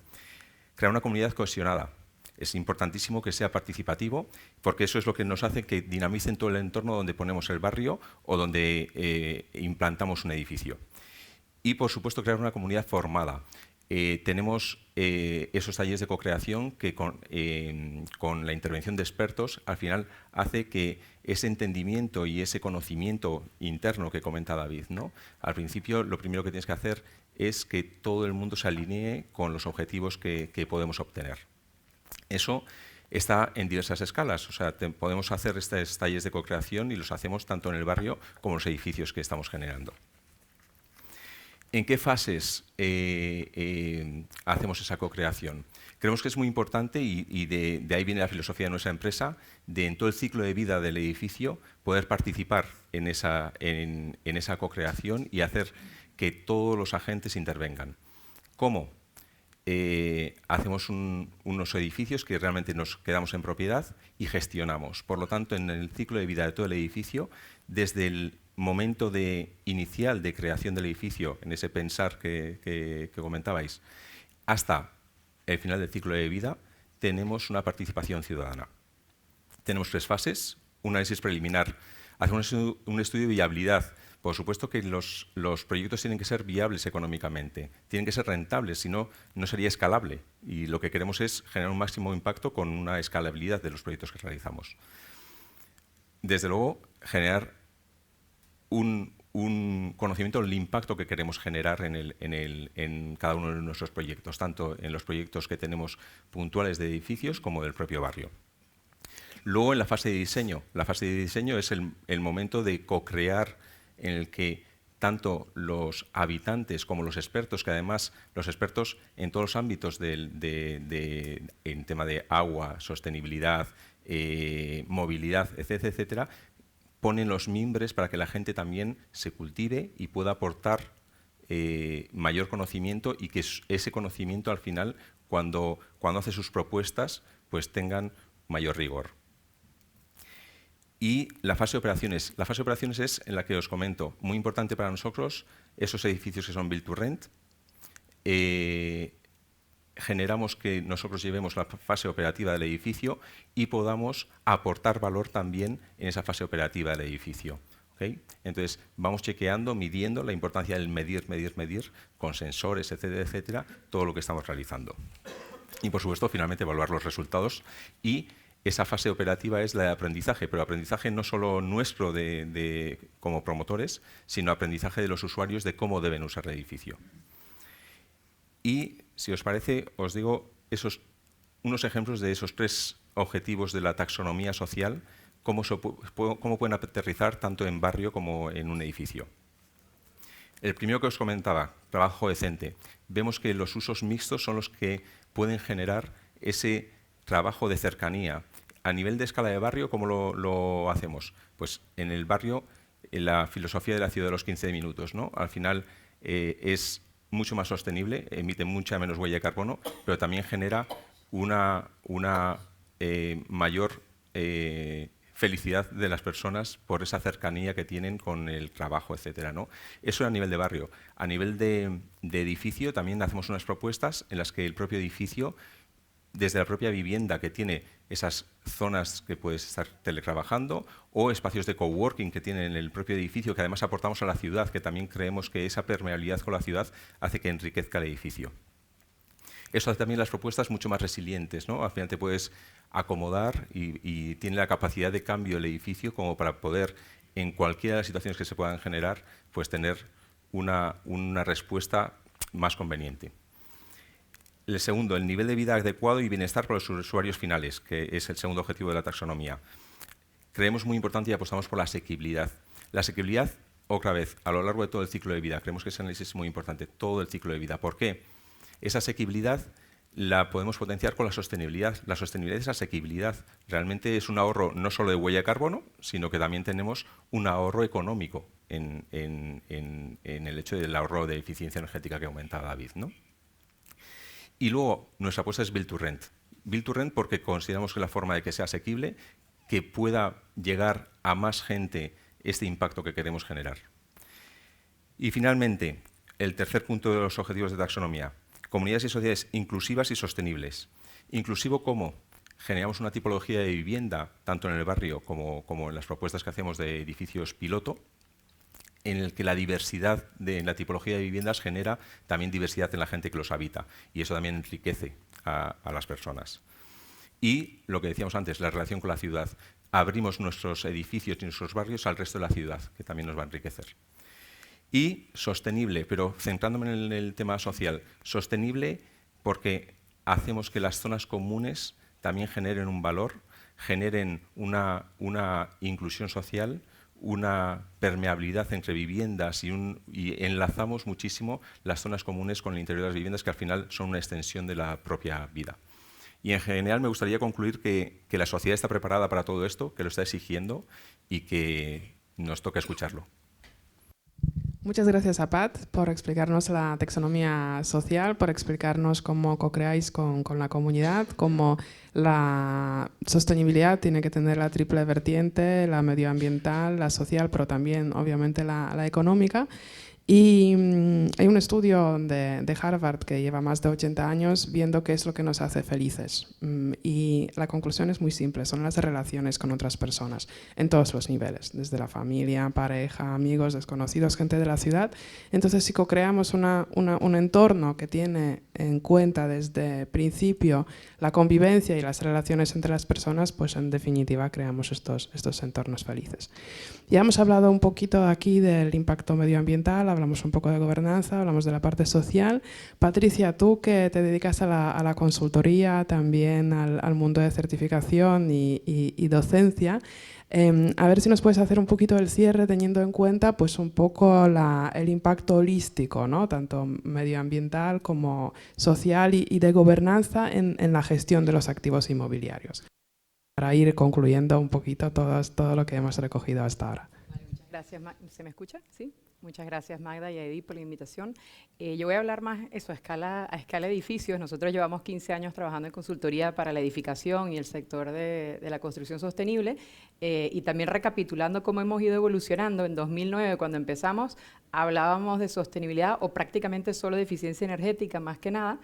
Crear una comunidad cohesionada. Es importantísimo que sea participativo, porque eso es lo que nos hace que dinamicen todo el entorno donde ponemos el barrio o donde implantamos un edificio. Y, por supuesto, crear una comunidad formada. Tenemos esos talleres de co-creación que con la intervención de expertos al final hace que ese entendimiento y ese conocimiento interno que comenta David, ¿no? Al principio lo primero que tienes que hacer es que todo el mundo se alinee con los objetivos que podemos obtener. Eso está en diversas escalas, o sea, podemos hacer estos talleres de co-creación y los hacemos tanto en el barrio como en los edificios que estamos generando. ¿En qué fases hacemos esa co-creación? Creemos que es muy importante y de ahí viene la filosofía de nuestra empresa, de en todo el ciclo de vida del edificio poder participar en esa co-creación y hacer que todos los agentes intervengan. ¿Cómo? Hacemos unos edificios que realmente nos quedamos en propiedad y gestionamos. Por lo tanto, en el ciclo de vida de todo el edificio, desde el momento inicial de creación del edificio, en ese pensar que comentabais, hasta el final del ciclo de vida, tenemos una participación ciudadana. Tenemos 3 fases. Un análisis preliminar. Hacemos un estudio de viabilidad. Por supuesto que los proyectos tienen que ser viables económicamente, tienen que ser rentables, si no, no sería escalable. Y lo que queremos es generar un máximo impacto con una escalabilidad de los proyectos que realizamos. Desde luego, generar un conocimiento del impacto que queremos generar en cada uno de nuestros proyectos, tanto en los proyectos que tenemos puntuales de edificios como del propio barrio. Luego, en la fase de diseño. La fase de diseño es el momento de co-crear, en el que tanto los habitantes como los expertos, que además los expertos en todos los ámbitos en tema de agua, sostenibilidad, movilidad, etcétera, etcétera, ponen los mimbres para que la gente también se cultive y pueda aportar mayor conocimiento y que ese conocimiento al final, cuando hace sus propuestas, pues tengan mayor rigor. Y la fase de operaciones. La fase de operaciones es en la que os comento, muy importante para nosotros, esos edificios que son build to rent. Generamos que nosotros llevemos la fase operativa del edificio y podamos aportar valor también en esa fase operativa del edificio. ¿Okay? Entonces, vamos chequeando, midiendo la importancia del medir, con sensores, etcétera, etcétera, todo lo que estamos realizando. Y, por supuesto, finalmente evaluar los resultados. Y esa fase operativa es la de aprendizaje, pero aprendizaje no solo nuestro como promotores, sino aprendizaje de los usuarios de cómo deben usar el edificio. Y, si os parece, os digo unos ejemplos de esos 3 objetivos de la taxonomía social, cómo pueden aterrizar tanto en barrio como en un edificio. El primero que os comentaba, trabajo decente. Vemos que los usos mixtos son los que pueden generar ese trabajo de cercanía. A nivel de escala de barrio, ¿cómo lo hacemos? Pues en el barrio, en la filosofía de la ciudad de los 15 minutos, ¿no? Al final es mucho más sostenible, emite mucha menos huella de carbono, pero también genera una mayor felicidad de las personas por esa cercanía que tienen con el trabajo, etcétera, ¿no? Eso a nivel de barrio. A nivel de edificio también hacemos unas propuestas en las que el propio edificio, desde la propia vivienda que tiene esas zonas que puedes estar teletrabajando o espacios de coworking que tienen en el propio edificio, que además aportamos a la ciudad, que también creemos que esa permeabilidad con la ciudad hace que enriquezca el edificio. Eso hace también las propuestas mucho más resilientes, ¿no? Al final te puedes acomodar y tiene la capacidad de cambio el edificio como para poder, en cualquiera de las situaciones que se puedan generar, pues tener una respuesta más conveniente. El segundo, el nivel de vida adecuado y bienestar para los usuarios finales, que es el segundo objetivo de la taxonomía. Creemos muy importante y apostamos por la asequibilidad. La asequibilidad, otra vez, a lo largo de todo el ciclo de vida. Creemos que ese análisis es muy importante, todo el ciclo de vida. ¿Por qué? Esa asequibilidad la podemos potenciar con la sostenibilidad. La sostenibilidad es asequibilidad. Realmente es un ahorro no solo de huella de carbono, sino que también tenemos un ahorro económico en el hecho del ahorro de eficiencia energética que comentaba David, ¿no? Y luego, nuestra apuesta es Build to Rent. Build to Rent porque consideramos que la forma de que sea asequible, que pueda llegar a más gente este impacto que queremos generar. Y finalmente, el tercer punto de los objetivos de taxonomía. Comunidades y sociedades inclusivas y sostenibles. ¿Inclusivo cómo? Generamos una tipología de vivienda, tanto en el barrio como en las propuestas que hacemos de edificios piloto, en el que la diversidad en la tipología de viviendas genera también diversidad en la gente que los habita, y eso también enriquece a las personas. Y lo que decíamos antes, la relación con la ciudad. Abrimos nuestros edificios y nuestros barrios al resto de la ciudad, que también nos va a enriquecer. Y sostenible, pero centrándome en el tema social, sostenible porque hacemos que las zonas comunes también generen un valor, generen una inclusión social, una permeabilidad entre viviendas y enlazamos muchísimo las zonas comunes con el interior de las viviendas, que al final son una extensión de la propia vida. Y en general me gustaría concluir que la sociedad está preparada para todo esto, que lo está exigiendo y que nos toca escucharlo. Muchas gracias a Pat por explicarnos la taxonomía social, por explicarnos cómo co-creáis con la comunidad, cómo la sostenibilidad tiene que tener la triple vertiente, la medioambiental, la social, pero también obviamente la económica. Y hay un estudio de Harvard que lleva más de 80 años viendo qué es lo que nos hace felices. Y la conclusión es muy simple, son las relaciones con otras personas, en todos los niveles, desde la familia, pareja, amigos, desconocidos, gente de la ciudad. Entonces, si co-creamos un entorno que tiene en cuenta desde el principio la convivencia y las relaciones entre las personas, pues en definitiva creamos estos entornos felices. Ya hemos hablado un poquito aquí del impacto medioambiental, hablamos un poco de gobernanza, hablamos de la parte social. Patricia, tú que te dedicas a la consultoría, también al mundo de certificación y docencia, a ver si nos puedes hacer un poquito el cierre teniendo en cuenta pues un poco el impacto holístico, ¿no? Tanto medioambiental como social y de gobernanza en la gestión de los activos inmobiliarios. Para ir concluyendo un poquito todo lo que hemos recogido hasta ahora. Vale, muchas gracias. ¿Se me escucha? Sí. Muchas gracias, Magda y a Edith por la invitación. Yo voy a hablar más eso, a escala edificios. Nosotros llevamos 15 años trabajando en consultoría para la edificación y el sector de la construcción sostenible, y también recapitulando cómo hemos ido evolucionando. En 2009, cuando empezamos, hablábamos de sostenibilidad o prácticamente solo de eficiencia energética, más que nada.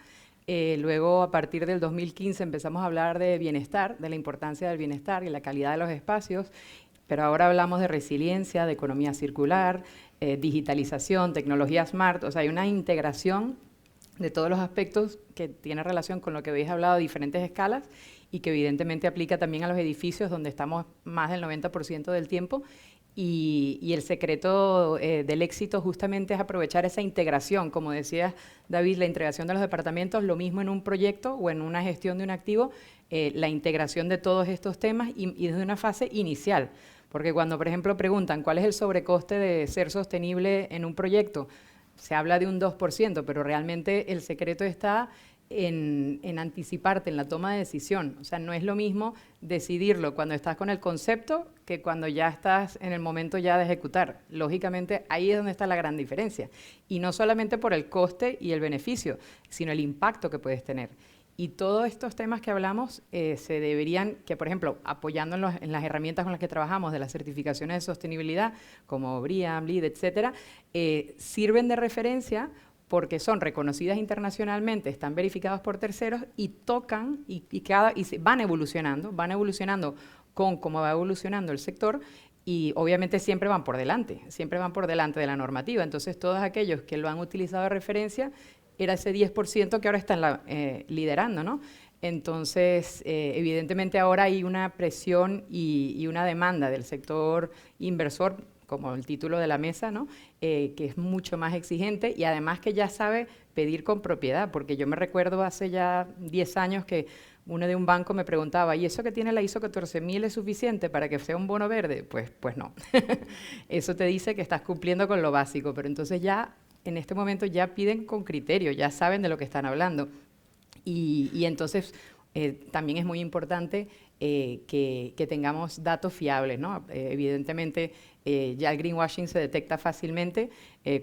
Luego, a partir del 2015, empezamos a hablar de bienestar, de la importancia del bienestar y la calidad de los espacios, pero ahora hablamos de resiliencia, de economía circular, digitalización, tecnología smart. O sea, hay una integración de todos los aspectos que tiene relación con lo que habéis hablado a diferentes escalas y que evidentemente aplica también a los edificios donde estamos más del 90% del tiempo. Y el secreto del éxito justamente es aprovechar esa integración, como decía David, la integración de los departamentos, lo mismo en un proyecto o en una gestión de un activo, la integración de todos estos temas y desde una fase inicial. Porque cuando, por ejemplo, preguntan cuál es el sobrecoste de ser sostenible en un proyecto, se habla de un 2%, pero realmente el secreto está en anticiparte en la toma de decisión. O sea, no es lo mismo decidirlo cuando estás con el concepto que cuando ya estás en el momento ya de ejecutar. Lógicamente, ahí es donde está la gran diferencia. Y no solamente por el coste y el beneficio, sino el impacto que puedes tener. Y todos estos temas que hablamos se deberían, que por ejemplo, apoyando en las herramientas con las que trabajamos de las certificaciones de sostenibilidad, como BREEAM, LEED, etcétera, sirven de referencia porque son reconocidas internacionalmente, están verificadas por terceros y tocan y van evolucionando con cómo va evolucionando el sector, y obviamente siempre van por delante de la normativa. Entonces, todos aquellos que lo han utilizado de referencia, era ese 10% que ahora están liderando, ¿no? Entonces, evidentemente ahora hay una presión y una demanda del sector inversor, como el título de la mesa, ¿no? Que es mucho más exigente y además que ya sabe pedir con propiedad, porque yo me recuerdo hace ya 10 años que uno de un banco me preguntaba, ¿y eso que tiene la ISO 14000 es suficiente para que sea un bono verde? Pues no. Eso te dice que estás cumpliendo con lo básico, pero entonces ya en este momento ya piden con criterio, ya saben de lo que están hablando. Y entonces también es muy importante que tengamos datos fiables, ¿no? Evidentemente ya el greenwashing se detecta fácilmente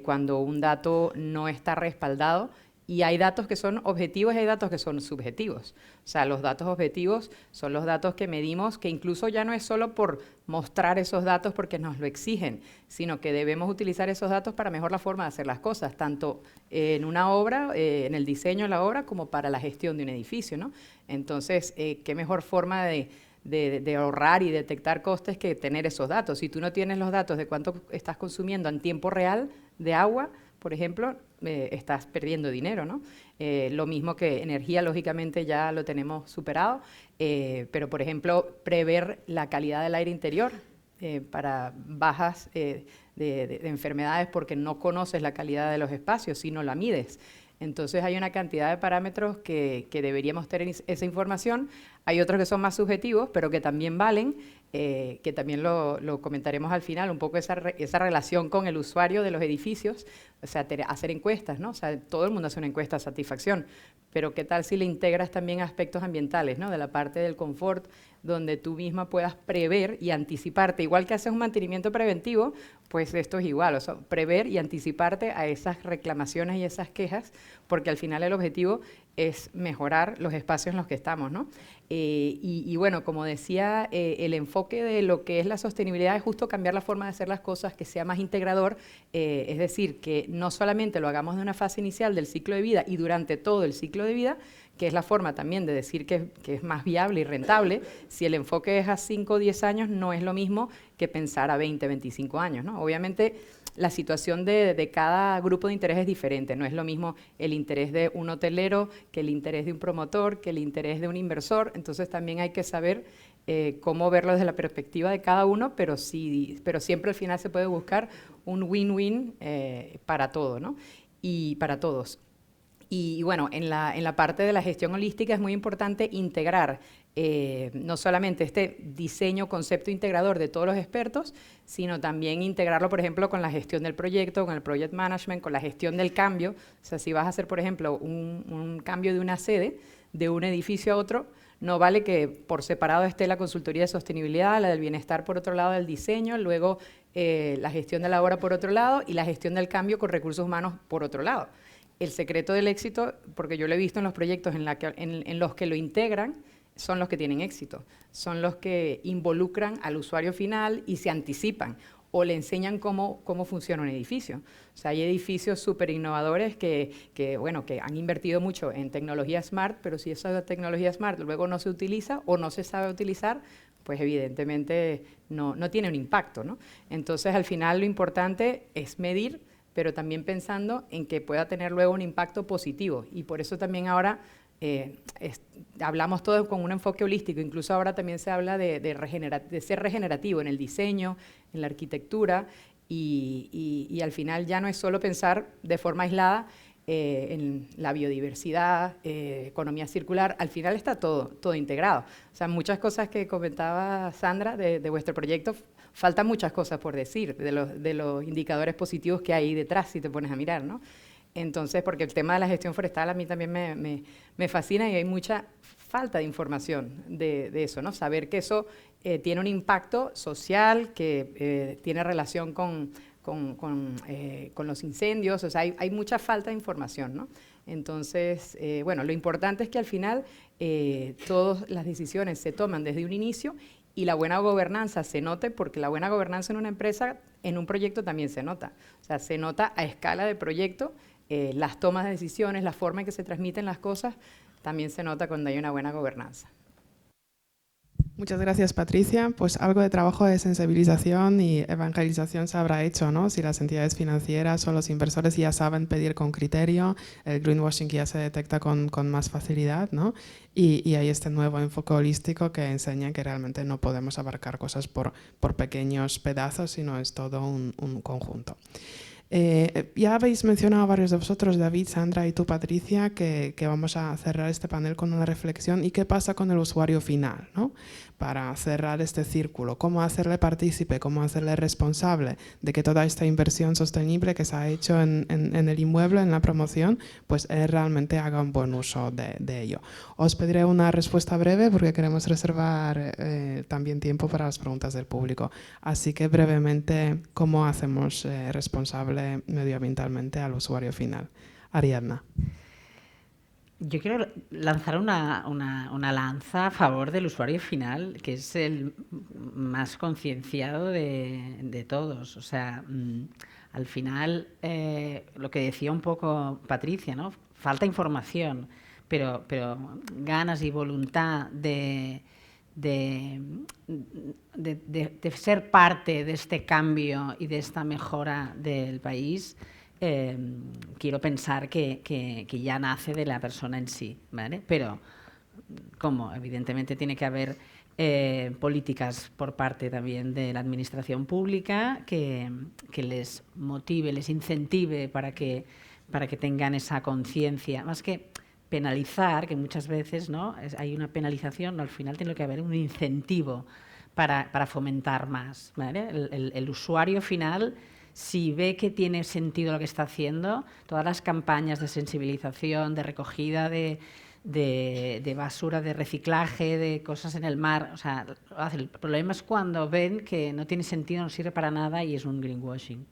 cuando un dato no está respaldado, y hay datos que son objetivos y hay datos que son subjetivos. O sea, los datos objetivos son los datos que medimos, que incluso ya no es solo por mostrar esos datos porque nos lo exigen, sino que debemos utilizar esos datos para mejorar la forma de hacer las cosas, tanto en una obra, en el diseño de la obra, como para la gestión de un edificio, ¿no? Entonces, qué mejor forma de ahorrar y detectar costes que tener esos datos. Si tú no tienes los datos de cuánto estás consumiendo en tiempo real de agua, por ejemplo, estás perdiendo dinero, ¿no? Lo mismo que energía, lógicamente ya lo tenemos superado, pero por ejemplo, prever la calidad del aire interior para bajas de enfermedades porque no conoces la calidad de los espacios, sino la mides. Entonces hay una cantidad de parámetros que deberíamos tener esa información. Hay otros que son más subjetivos, pero que también valen, que también lo comentaremos al final, un poco esa relación con el usuario de los edificios, o sea, hacer encuestas, ¿no? O sea, todo el mundo hace una encuesta de satisfacción, pero ¿qué tal si le integras también aspectos ambientales, ¿no? De la parte del confort, donde tú misma puedas prever y anticiparte, igual que haces un mantenimiento preventivo, pues esto es igual, o sea, prever y anticiparte a esas reclamaciones y esas quejas, porque al final el objetivo es mejorar los espacios en los que estamos, ¿no? Y bueno, como decía, el enfoque de lo que es la sostenibilidad es justo cambiar la forma de hacer las cosas, que sea más integrador, es decir, que no solamente lo hagamos de una fase inicial del ciclo de vida y durante todo el ciclo de vida, que es la forma también de decir que es más viable y rentable. Si el enfoque es a 5 o 10 años, no es lo mismo que pensar a 20, 25 años, ¿no? Obviamente, la situación de cada grupo de interés es diferente. No es lo mismo el interés de un hotelero que el interés de un promotor, que el interés de un inversor. Entonces, también hay que saber cómo verlo desde la perspectiva de cada uno, pero siempre al final se puede buscar un win-win para todo, ¿no? Y para todos. Y bueno, en la parte de la gestión holística es muy importante integrar no solamente este diseño, concepto integrador de todos los expertos, sino también integrarlo, por ejemplo, con la gestión del proyecto, con el project management, con la gestión del cambio. O sea, si vas a hacer, por ejemplo, un cambio de una sede, de un edificio a otro, no vale que por separado esté la consultoría de sostenibilidad, la del bienestar por otro lado del diseño, luego la gestión de la obra por otro lado y la gestión del cambio con recursos humanos por otro lado. El secreto del éxito, porque yo lo he visto en los proyectos en los que lo integran, son los que tienen éxito, son los que involucran al usuario final y se anticipan o le enseñan cómo funciona un edificio. O sea, hay edificios súper innovadores que han invertido mucho en tecnología smart, pero si esa tecnología smart luego no se utiliza o no se sabe utilizar, pues evidentemente no tiene un impacto, ¿no? Entonces, al final lo importante es medir, pero también pensando en que pueda tener luego un impacto positivo. Y por eso también ahora hablamos todo con un enfoque holístico, incluso ahora también se habla de ser regenerativo en el diseño, en la arquitectura, y al final ya no es solo pensar de forma aislada en la biodiversidad, economía circular, al final está todo integrado. O sea, muchas cosas que comentaba Sandra de vuestro proyecto, faltan muchas cosas por decir, de los indicadores positivos que hay detrás, si te pones a mirar, ¿no? Entonces, porque el tema de la gestión forestal a mí también me fascina y hay mucha falta de información de eso, ¿no? Saber que eso tiene un impacto social, que tiene relación con los incendios, o sea, hay mucha falta de información, ¿no? Entonces, bueno, lo importante es que al final todas las decisiones se toman desde un inicio y la buena gobernanza se note, porque la buena gobernanza en una empresa, en un proyecto también se nota. O sea, se nota a escala de proyecto, las tomas de decisiones, la forma en que se transmiten las cosas, también se nota cuando hay una buena gobernanza. Muchas gracias, Patricia. Pues algo de trabajo de sensibilización y evangelización se habrá hecho, ¿no? Si las entidades financieras o los inversores ya saben pedir con criterio, el greenwashing ya se detecta con más facilidad, ¿no? Y hay este nuevo enfoque holístico que enseña que realmente no podemos abarcar cosas por pequeños pedazos, sino es todo un conjunto. Ya habéis mencionado varios de vosotros, David, Sandra y tú, Patricia, que vamos a cerrar este panel con una reflexión. ¿Y qué pasa con el usuario final, ¿no? Para cerrar este círculo? ¿Cómo hacerle partícipe, cómo hacerle responsable de que toda esta inversión sostenible que se ha hecho en el inmueble, en la promoción, pues él realmente haga un buen uso de ello? Os pediré una respuesta breve porque queremos reservar también tiempo para las preguntas del público. Así que brevemente, ¿cómo hacemos responsable medioambientalmente al usuario final? Ariadna. Yo quiero lanzar una lanza a favor del usuario final, que es el más concienciado de todos. O sea, al final, lo que decía un poco Patricia, ¿no? Falta información, pero ganas y voluntad de ser parte de este cambio y de esta mejora del país. Quiero pensar que ya nace de la persona en sí, ¿vale? Pero, como evidentemente tiene que haber políticas por parte también de la administración pública que les motive, les incentive para que tengan esa conciencia, más que penalizar, que muchas veces, ¿no? Hay una penalización, al final tiene que haber un incentivo para fomentar más, ¿vale? El usuario final, si ve que tiene sentido lo que está haciendo, todas las campañas de sensibilización, de recogida de basura, de reciclaje, de cosas en el mar, o sea, el problema es cuando ven que no tiene sentido, no sirve para nada y es un greenwashing.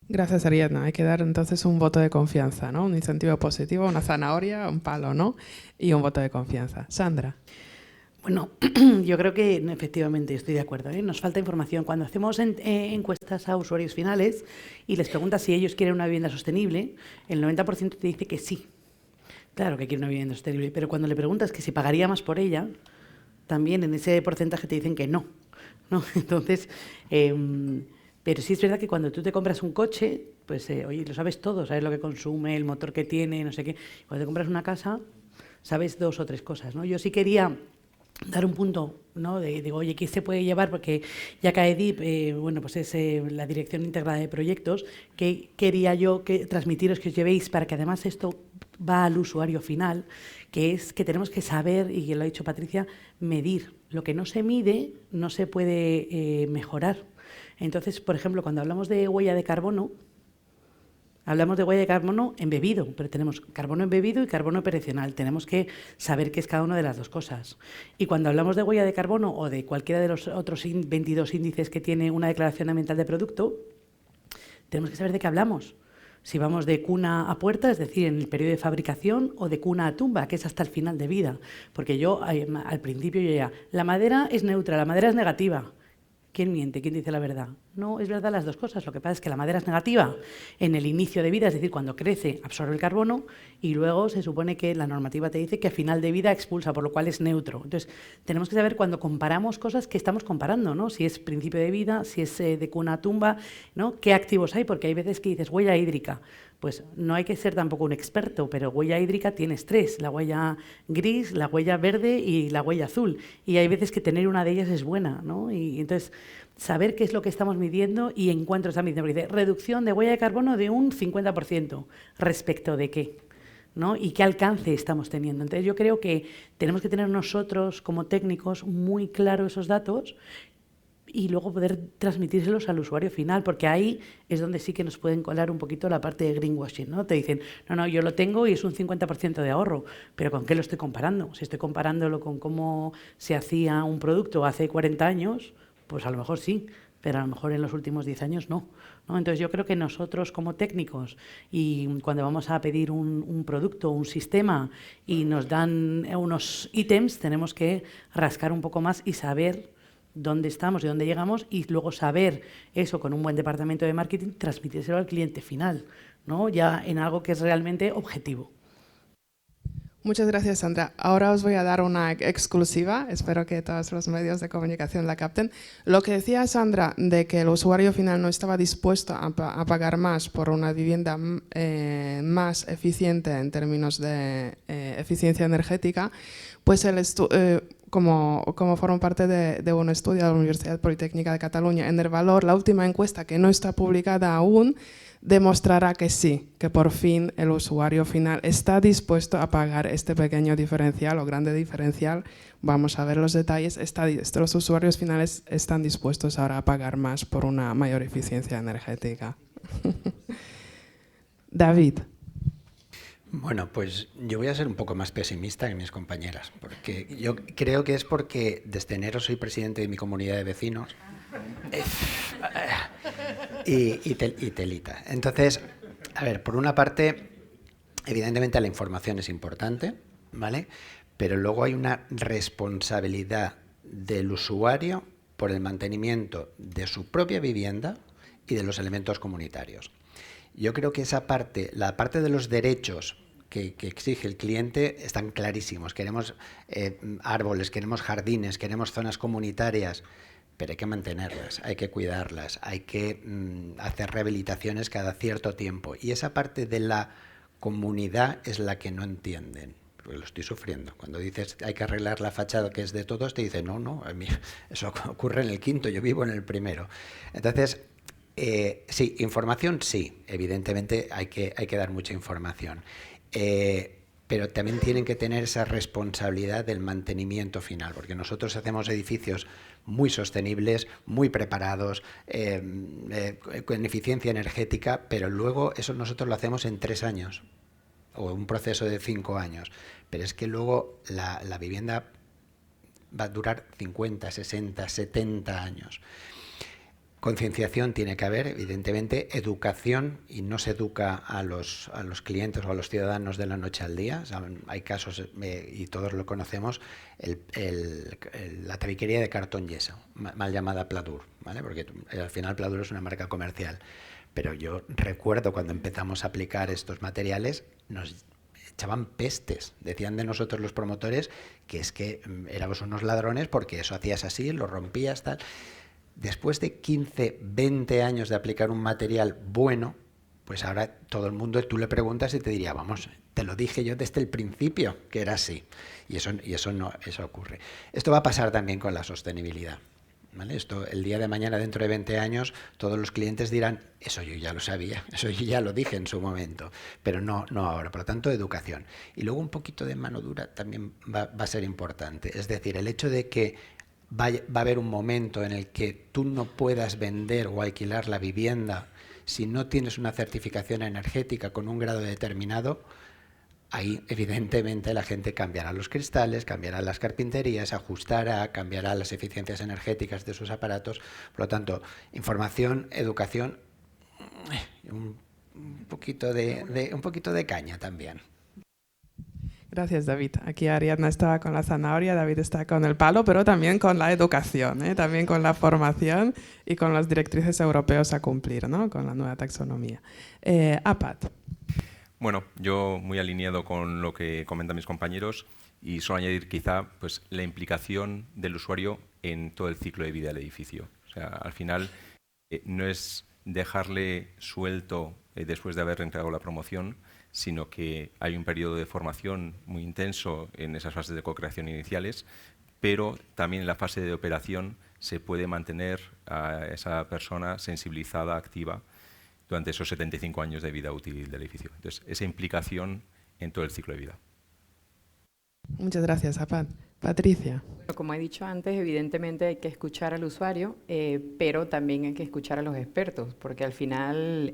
Gracias, Ariadna. Hay que dar entonces un voto de confianza, ¿no? Un incentivo positivo, una zanahoria, un palo, ¿no? Y un voto de confianza. Sandra. Bueno, yo creo que efectivamente estoy de acuerdo, ¿eh? Nos falta información. Cuando hacemos encuestas a usuarios finales y les preguntas si ellos quieren una vivienda sostenible, el 90% te dice que sí. Claro que quiere una vivienda sostenible, pero cuando le preguntas que si pagaría más por ella, también en ese porcentaje te dicen que no, ¿no? Entonces, pero sí es verdad que cuando tú te compras un coche, pues, oye, lo sabes todo, sabes lo que consume, el motor que tiene, no sé qué. Cuando te compras una casa, sabes 2 o 3 cosas, ¿no? Yo sí quería dar un punto, ¿no? Digo, oye, ¿qué se puede llevar? Porque ya que EDIP, bueno, pues es la Dirección Integrada de Proyectos, que quería yo transmitiros que os llevéis para que además esto va al usuario final, que es que tenemos que saber, y que lo ha dicho Patricia, medir. Lo que no se mide no se puede mejorar. Entonces, por ejemplo, cuando hablamos de huella de carbono, hablamos de huella de carbono embebido, pero tenemos carbono embebido y carbono operacional. Tenemos que saber qué es cada una de las dos cosas. Y cuando hablamos de huella de carbono o de cualquiera de los otros 22 índices que tiene una declaración ambiental de producto, tenemos que saber de qué hablamos. Si vamos de cuna a puerta, es decir, en el periodo de fabricación, o de cuna a tumba, que es hasta el final de vida. Porque yo, al principio, yo ya, la madera es neutra, la madera es negativa. ¿Quién miente? ¿Quién dice la verdad? No, es verdad las dos cosas. Lo que pasa es que la madera es negativa en el inicio de vida, es decir, cuando crece absorbe el carbono y luego se supone que la normativa te dice que a final de vida expulsa, por lo cual es neutro. Entonces, tenemos que saber cuando comparamos cosas que estamos comparando, ¿no? Si es principio de vida, si es de cuna a tumba, ¿no? ¿Qué activos hay? Porque hay veces que dices huella hídrica. Pues no hay que ser tampoco un experto, pero huella hídrica tienes 3, la huella gris, la huella verde y la huella azul. Y hay veces que tener una de ellas es buena, ¿no? Y entonces, saber qué es lo que estamos midiendo y en cuánto estamos midiendo. Porque dice, reducción de huella de carbono de un 50%. ¿Respecto de qué? ¿No? Y qué alcance estamos teniendo. Entonces, yo creo que tenemos que tener nosotros, como técnicos, muy claros esos datos y luego poder transmitírselos al usuario final, porque ahí es donde sí que nos pueden colar un poquito la parte de greenwashing, ¿no? Te dicen, no, yo lo tengo y es un 50% de ahorro, pero ¿con qué lo estoy comparando? Si estoy comparándolo con cómo se hacía un producto hace 40 años, Pues a lo mejor sí, pero a lo mejor en los últimos 10 años no, ¿no? Entonces yo creo que nosotros como técnicos, y cuando vamos a pedir un producto, un sistema, y nos dan unos ítems, tenemos que rascar un poco más y saber dónde estamos y dónde llegamos, y luego saber eso con un buen departamento de marketing, transmitírselo al cliente final, ¿no? Ya en algo que es realmente objetivo. Muchas gracias, Sandra. Ahora os voy a dar una exclusiva, espero que todos los medios de comunicación la capten. Lo que decía Sandra de que el usuario final no estaba dispuesto a pagar más por una vivienda más eficiente en términos de eficiencia energética, pues como forma parte de un estudio de la Universidad Politécnica de Cataluña, Enervalor, la última encuesta que no está publicada aún, demostrará que sí, que por fin el usuario final está dispuesto a pagar este pequeño diferencial o grande diferencial. Vamos a ver los detalles. Los usuarios finales están dispuestos ahora a pagar más por una mayor eficiencia energética. David. Bueno, pues yo voy a ser un poco más pesimista que mis compañeras, porque yo creo que es porque desde enero soy presidente de mi comunidad de vecinos y telita. Entonces, a ver, por una parte, evidentemente la información es importante, ¿vale? Pero luego hay una responsabilidad del usuario por el mantenimiento de su propia vivienda y de los elementos comunitarios. Yo creo que esa parte, la parte de los derechos que exige el cliente, están clarísimos. Queremos árboles, queremos jardines, queremos zonas comunitarias, pero hay que mantenerlas, hay que cuidarlas, hay que hacer rehabilitaciones cada cierto tiempo. Y esa parte de la comunidad es la que no entienden, porque lo estoy sufriendo. Cuando dices hay que arreglar la fachada que es de todos, te dicen no, a mí eso ocurre en el quinto, yo vivo en el primero. Entonces, sí, información sí, evidentemente hay que dar mucha información. Pero también tienen que tener esa responsabilidad del mantenimiento final, porque nosotros hacemos edificios muy sostenibles, muy preparados, con eficiencia energética, pero luego eso nosotros lo hacemos en 3 años, o un proceso de 5 años. Pero es que luego la vivienda va a durar 50, 60, 70 años. Concienciación tiene que haber, evidentemente, educación, y no se educa a los clientes o a los ciudadanos de la noche al día. O sea, hay casos, y todos lo conocemos, la tabiquería de cartón yeso, mal llamada Pladur, ¿vale? Porque al final Pladur es una marca comercial. Pero yo recuerdo cuando empezamos a aplicar estos materiales, nos echaban pestes. Decían de nosotros los promotores que es que éramos unos ladrones porque eso hacías así, lo rompías, tal. Después de 15, 20 años de aplicar un material bueno, pues ahora todo el mundo, tú le preguntas y te diría, vamos, te lo dije yo desde el principio que era así. Y eso ocurre. Esto va a pasar también con la sostenibilidad, ¿vale? Esto, el día de mañana, dentro de 20 años, todos los clientes dirán, eso yo ya lo sabía, eso yo ya lo dije en su momento, pero no ahora. Por lo tanto, educación. Y luego un poquito de mano dura también va a ser importante. Es decir, el hecho de que va a haber un momento en el que tú no puedas vender o alquilar la vivienda si no tienes una certificación energética con un grado determinado. Ahí, evidentemente, la gente cambiará los cristales, cambiará las carpinterías, ajustará, cambiará las eficiencias energéticas de sus aparatos. Por lo tanto, información, educación, un poquito de caña también. Gracias, David. Aquí Ariadna estaba con la zanahoria, David está con el palo, pero también con la educación, también con la formación y con las directrices europeas a cumplir, ¿no? Con la nueva taxonomía. Apat. Bueno, yo muy alineado con lo que comentan mis compañeros y solo añadir quizá pues, la implicación del usuario en todo el ciclo de vida del edificio. O sea, al final no es dejarle suelto después de haber entregado la promoción, sino que hay un periodo de formación muy intenso en esas fases de co-creación iniciales, pero también en la fase de operación se puede mantener a esa persona sensibilizada, activa, durante esos 75 años de vida útil del edificio. Entonces, esa implicación en todo el ciclo de vida. Muchas gracias, Apat. Patricia. Como he dicho antes, evidentemente hay que escuchar al usuario, pero también hay que escuchar a los expertos, porque al final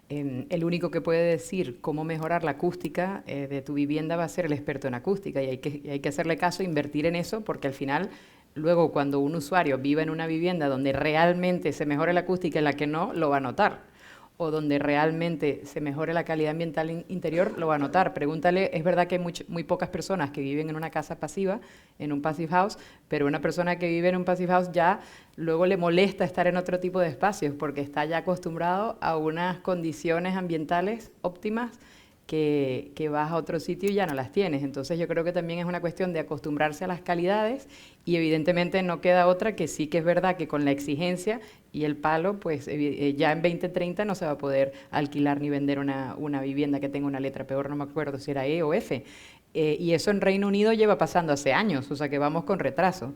el único que puede decir cómo mejorar la acústica de tu vivienda va a ser el experto en acústica, y hay que hacerle caso, invertir en eso, porque al final Luego, cuando un usuario vive en una vivienda donde realmente se mejore la acústica y en la que no, lo va a notar. O donde realmente se mejore la calidad ambiental interior, lo va a notar. Pregúntale, es verdad que hay muy pocas personas que viven en una casa pasiva, en un passive house, pero una persona que vive en un passive house ya luego le molesta estar en otro tipo de espacios porque está ya acostumbrado a unas condiciones ambientales óptimas que vas a otro sitio y ya no las tienes. Entonces yo creo que también es una cuestión de acostumbrarse a las calidades y evidentemente no queda otra que sí que es verdad que con la exigencia y el palo, pues ya en 2030 no se va a poder alquilar ni vender una vivienda que tenga una letra peor, no me acuerdo si era E o F. Y eso en Reino Unido lleva pasando hace años, o sea que vamos con retraso.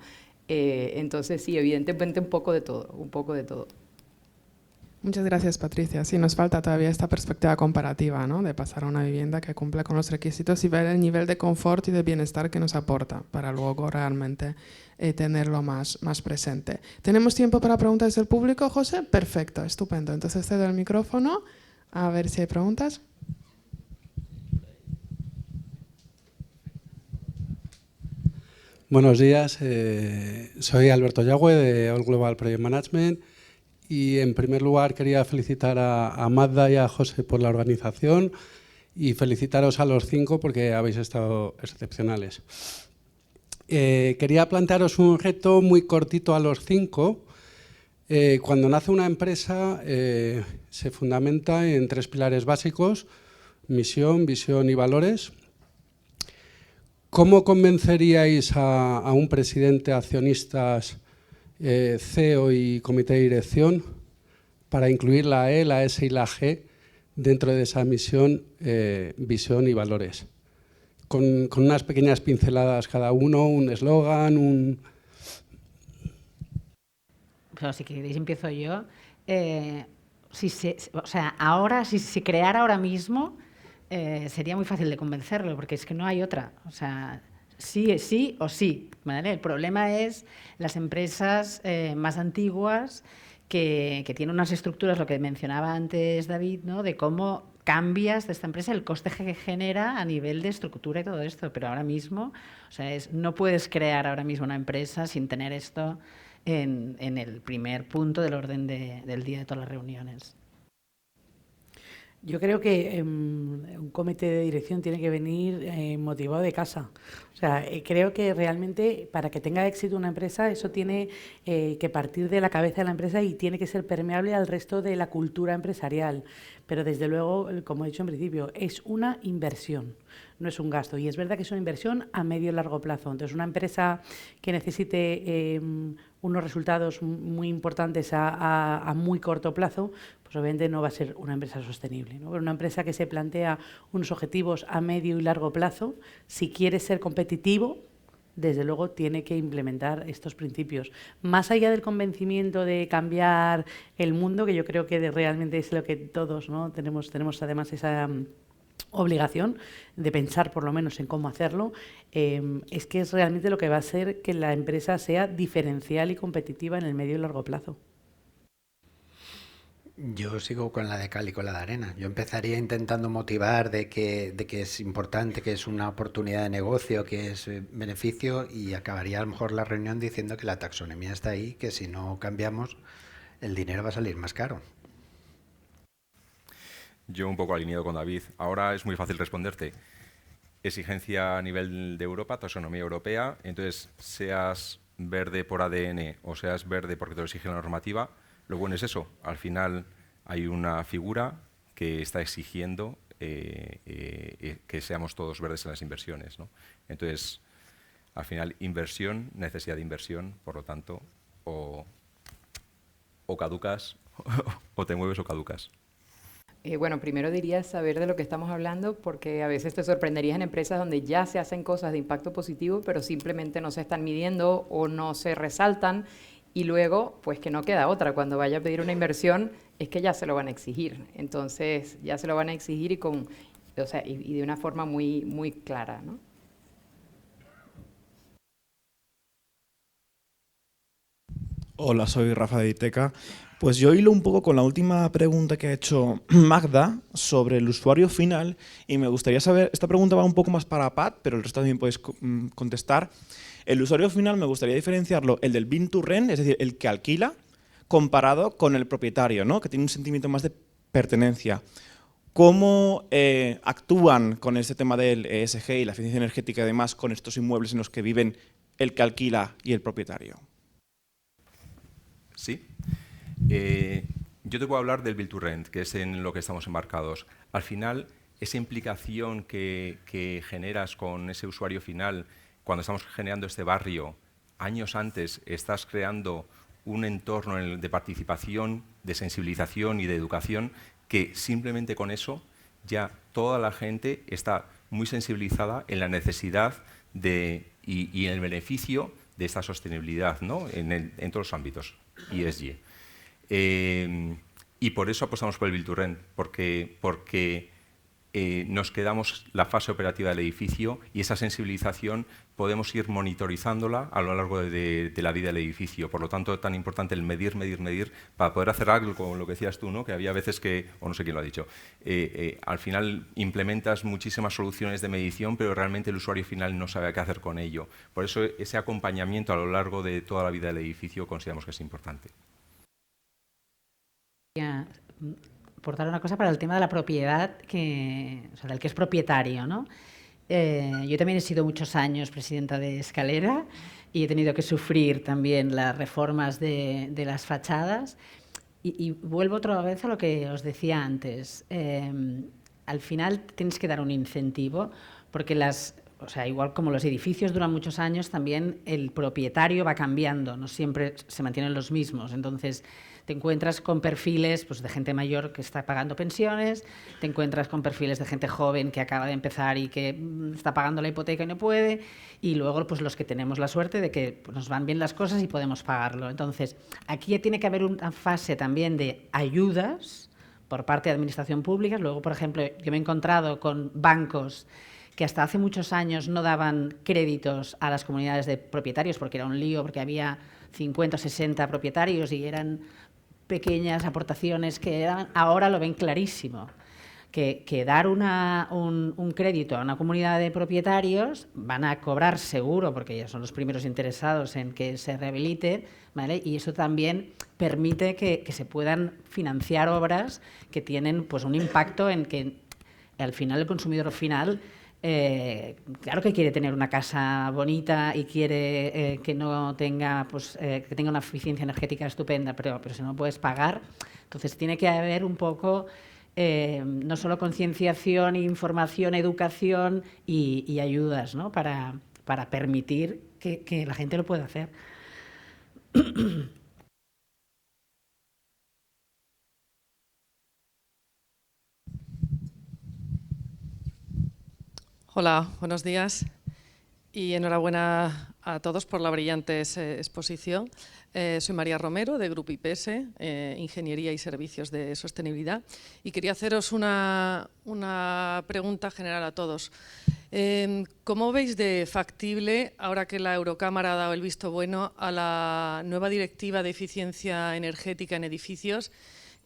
Entonces sí, evidentemente un poco de todo, un poco de todo. Muchas gracias, Patricia. Sí, nos falta todavía esta perspectiva comparativa, ¿no? De pasar a una vivienda que cumple con los requisitos y ver el nivel de confort y de bienestar que nos aporta para luego realmente tenerlo más presente. ¿Tenemos tiempo para preguntas del público, José? Perfecto, estupendo. Entonces cedo el micrófono a ver si hay preguntas. Buenos días, soy Alberto Yagüe de All Global Project Management. Y en primer lugar quería felicitar a Magda y a José por la organización y felicitaros a los 5 porque habéis estado excepcionales. Quería plantearos un reto muy cortito a los 5. Cuando nace una empresa se fundamenta en 3 pilares básicos: misión, visión y valores. ¿Cómo convenceríais a un presidente, accionistas, CEO y comité de dirección para incluir la E, la S y la G dentro de esa misión, visión y valores? Con unas pequeñas pinceladas cada uno, un eslogan, Pero si queréis empiezo yo. Si creara ahora mismo, sería muy fácil de convencerlo, porque es que no hay otra. O sea, sí o sí, ¿vale? El problema es las empresas más antiguas que tienen unas estructuras, lo que mencionaba antes David, ¿no? De cómo cambias de esta empresa, el coste que genera a nivel de estructura y todo esto. Pero ahora mismo, o sea, no puedes crear ahora mismo una empresa sin tener esto en el primer punto del orden del día de todas las reuniones. Yo creo que un comité de dirección tiene que venir motivado de casa. O sea, creo que realmente para que tenga éxito una empresa, eso tiene que partir de la cabeza de la empresa y tiene que ser permeable al resto de la cultura empresarial. Pero desde luego, como he dicho en principio, es una inversión, no es un gasto. Y es verdad que es una inversión a medio y largo plazo. Entonces, una empresa que necesite unos resultados muy importantes a muy corto plazo, pues obviamente no va a ser una empresa sostenible, ¿no? Pero una empresa que se plantea unos objetivos a medio y largo plazo, si quiere ser competitivo, desde luego tiene que implementar estos principios. Más allá del convencimiento de cambiar el mundo, que yo creo que realmente es lo que todos, ¿no? tenemos además esa obligación de pensar por lo menos en cómo hacerlo, es que es realmente lo que va a hacer que la empresa sea diferencial y competitiva en el medio y largo plazo. Yo sigo con la de cal y con la de arena. Yo empezaría intentando motivar de que es importante, que es una oportunidad de negocio, que es beneficio, y acabaría a lo mejor la reunión diciendo que la taxonomía está ahí, que si no cambiamos el dinero va a salir más caro. Yo un poco alineado con David. Ahora es muy fácil responderte. Exigencia a nivel de Europa, taxonomía europea. Entonces, seas verde por ADN o seas verde porque te lo exige la normativa, lo bueno es eso. Al final hay una figura que está exigiendo que seamos todos verdes en las inversiones, ¿no? Entonces, al final, inversión, necesidad de inversión, por lo tanto, o caducas o te mueves o caducas. Bueno, primero diría saber de lo que estamos hablando, porque a veces te sorprenderías en empresas donde ya se hacen cosas de impacto positivo, pero simplemente no se están midiendo o no se resaltan, y luego, pues que no queda otra. Cuando vaya a pedir una inversión, es que ya se lo van a exigir. Entonces, ya se lo van a exigir y de una forma muy, muy clara, ¿no? Hola, soy Rafa de Iteca. Pues yo hilo un poco con la última pregunta que ha hecho Magda sobre el usuario final y me gustaría saber, esta pregunta va un poco más para Pat, pero el resto también podéis contestar. El usuario final me gustaría diferenciarlo, el del Bin to Rent, es decir, el que alquila, comparado con el propietario, ¿no? Que tiene un sentimiento más de pertenencia. ¿Cómo actúan con este tema del ESG y la eficiencia energética y demás con estos inmuebles en los que viven el que alquila y el propietario? Sí. Yo te puedo hablar del Build to Rent, que es en lo que estamos embarcados. Al final, esa implicación que generas con ese usuario final, cuando estamos generando este barrio, años antes estás creando un entorno de participación, de sensibilización y de educación, que simplemente con eso ya toda la gente está muy sensibilizada en la necesidad y en el beneficio de esta sostenibilidad, ¿no? en todos los ámbitos, ESG. Y por eso apostamos por el Build to Rent, porque nos quedamos la fase operativa del edificio y esa sensibilización podemos ir monitorizándola a lo largo de la vida del edificio. Por lo tanto, es tan importante el medir, para poder hacer algo, como lo que decías tú, ¿no? Que había veces que, o no sé quién lo ha dicho, al final implementas muchísimas soluciones de medición, pero realmente el usuario final no sabe qué hacer con ello. Por eso ese acompañamiento a lo largo de toda la vida del edificio consideramos que es importante. Aportar una cosa para el tema de la propiedad, o sea, del que es propietario, ¿no? Yo también he sido muchos años presidenta de Escalera y he tenido que sufrir también las reformas de las fachadas y vuelvo otra vez a lo que os decía antes. Al final tienes que dar un incentivo porque o sea, igual como los edificios duran muchos años, también el propietario va cambiando, no siempre se mantienen los mismos. Entonces, te encuentras con perfiles pues, de gente mayor que está pagando pensiones, te encuentras con perfiles de gente joven que acaba de empezar y que está pagando la hipoteca y no puede, y luego pues, los que tenemos la suerte de que pues, nos van bien las cosas y podemos pagarlo. Entonces, aquí tiene que haber una fase también de ayudas por parte de administración pública. Luego, por ejemplo, yo me he encontrado con bancos que hasta hace muchos años no daban créditos a las comunidades de propietarios porque era un lío, porque había 50 o 60 propietarios y eran pequeñas aportaciones que eran, ahora lo ven clarísimo, que dar un crédito a una comunidad de propietarios van a cobrar seguro, porque ellos son los primeros interesados en que se rehabilite, ¿vale? Y eso también permite que se puedan financiar obras que tienen pues, un impacto en que al final el consumidor final claro que quiere tener una casa bonita y quiere que no tenga, pues, que tenga una eficiencia energética estupenda, pero si no puedes pagar, entonces tiene que haber un poco no solo concienciación, información, educación y ayudas, ¿no? para permitir que la gente lo pueda hacer. Hola, buenos días y enhorabuena a todos por la brillante exposición. Soy María Romero, de Grupo IPS, Ingeniería y Servicios de Sostenibilidad, y quería haceros una pregunta general a todos. ¿Cómo veis de factible, ahora que la Eurocámara ha dado el visto bueno a la nueva Directiva de Eficiencia Energética en Edificios,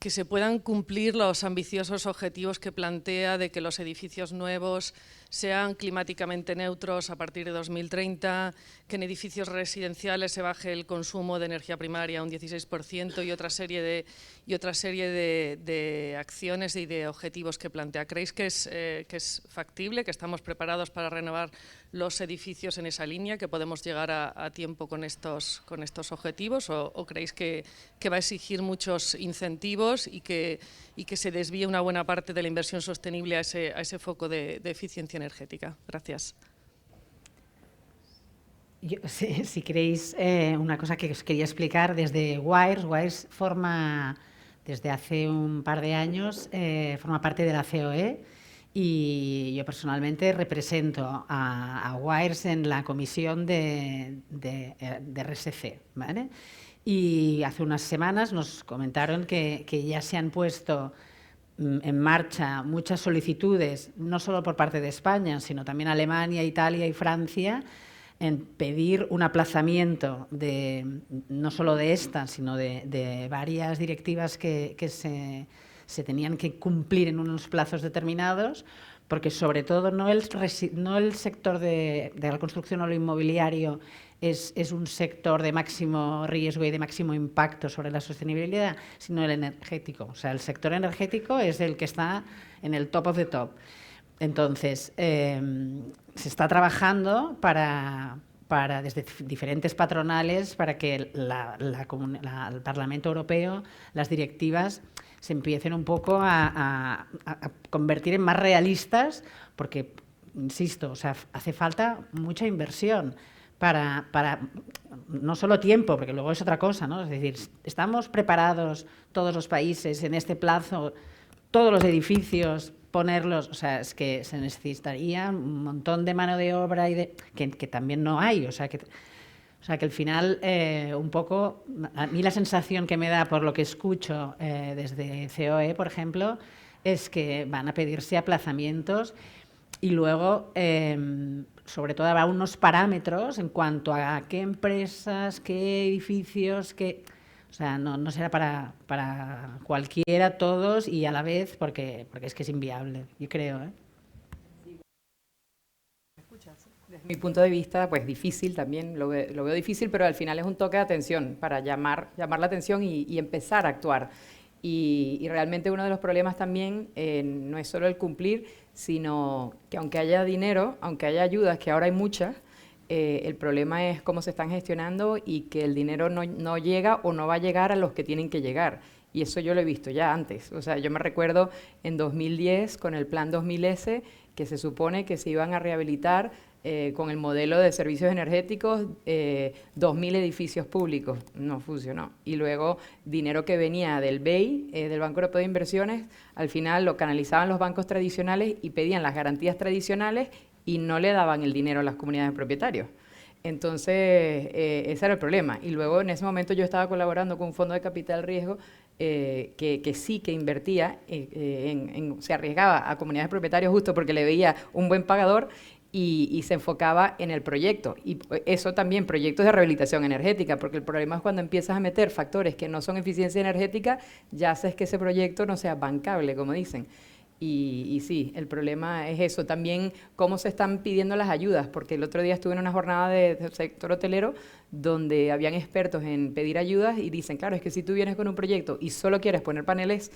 que se puedan cumplir los ambiciosos objetivos que plantea de que los edificios nuevos sean climáticamente neutros a partir de 2030, que en edificios residenciales se baje el consumo de energía primaria un 16% y otra serie de acciones y de objetivos que plantea? ¿Creéis que es factible, que estamos preparados para renovar los edificios en esa línea, que podemos llegar a tiempo con estos objetivos, o creéis que va a exigir muchos incentivos y que se desvíe una buena parte de la inversión sostenible a ese foco de eficiencia energética? Gracias. Si queréis, una cosa que os quería explicar desde WIRES forma, desde hace un par de años, forma parte de la COE, y yo personalmente represento a WIRES en la comisión de RSC, ¿vale? Y hace unas semanas nos comentaron que ya se han puesto en marcha muchas solicitudes, no solo por parte de España, sino también Alemania, Italia y Francia, en pedir un aplazamiento no solo de esta, sino de varias directivas que se tenían que cumplir en unos plazos determinados, porque sobre todo no el sector de la construcción o lo inmobiliario es un sector de máximo riesgo y de máximo impacto sobre la sostenibilidad, sino el energético. O sea, el sector energético es el que está en el top of the top. Entonces, se está trabajando desde diferentes patronales para que el Parlamento Europeo, las directivas, se empiecen un poco a convertir en más realistas, porque, insisto, o sea, hace falta mucha inversión para no solo tiempo, porque luego es otra cosa, ¿no? Es decir, estamos preparados todos los países en este plazo, todos los edificios, ponerlos, o sea, es que se necesitaría un montón de mano de obra que también no hay, o sea, que al final, un poco, a mí la sensación que me da por lo que escucho desde COE, por ejemplo, es que van a pedirse aplazamientos y luego, sobre todo, habrá unos parámetros en cuanto a qué empresas, qué edificios, o sea, no será para cualquiera, todos y a la vez, porque es que es inviable, yo creo, ¿eh? Desde mi punto de vista, pues difícil también, lo veo difícil, pero al final es un toque de atención para llamar la atención y empezar a actuar. Y realmente uno de los problemas también no es solo el cumplir, sino que aunque haya dinero, aunque haya ayudas, que ahora hay muchas, el problema es cómo se están gestionando y que el dinero no llega o no va a llegar a los que tienen que llegar. Y eso yo lo he visto ya antes. O sea, yo me recuerdo en 2010 con el Plan 2000S que se supone que se iban a rehabilitar con el modelo de servicios energéticos 2.000 edificios públicos. No funcionó. Y luego dinero que venía del BEI, del Banco Europeo de Inversiones, al final lo canalizaban los bancos tradicionales y pedían las garantías tradicionales y no le daban el dinero a las comunidades de propietarios. Entonces, ese era el problema. Y luego, en ese momento, yo estaba colaborando con un fondo de capital riesgo que sí que invertía, se arriesgaba a comunidades de propietarios justo porque le veía un buen pagador y se enfocaba en el proyecto. Y eso también, proyectos de rehabilitación energética, porque el problema es cuando empiezas a meter factores que no son eficiencia energética, ya haces que ese proyecto no sea bancable, como dicen. Y sí, el problema es eso. También cómo se están pidiendo las ayudas, porque el otro día estuve en una jornada del sector hotelero donde habían expertos en pedir ayudas y dicen, claro, es que si tú vienes con un proyecto y solo quieres poner paneles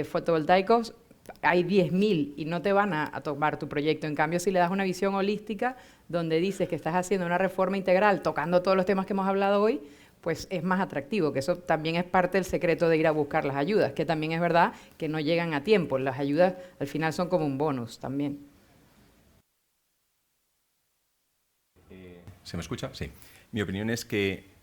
fotovoltaicos, hay 10.000 y no te van a tomar tu proyecto. En cambio, si le das una visión holística donde dices que estás haciendo una reforma integral, tocando todos los temas que hemos hablado hoy, pues es más atractivo, que eso también es parte del secreto de ir a buscar las ayudas, que también es verdad que no llegan a tiempo. Las ayudas al final son como un bonus también. ¿Se me escucha? Sí. Mi opinión es que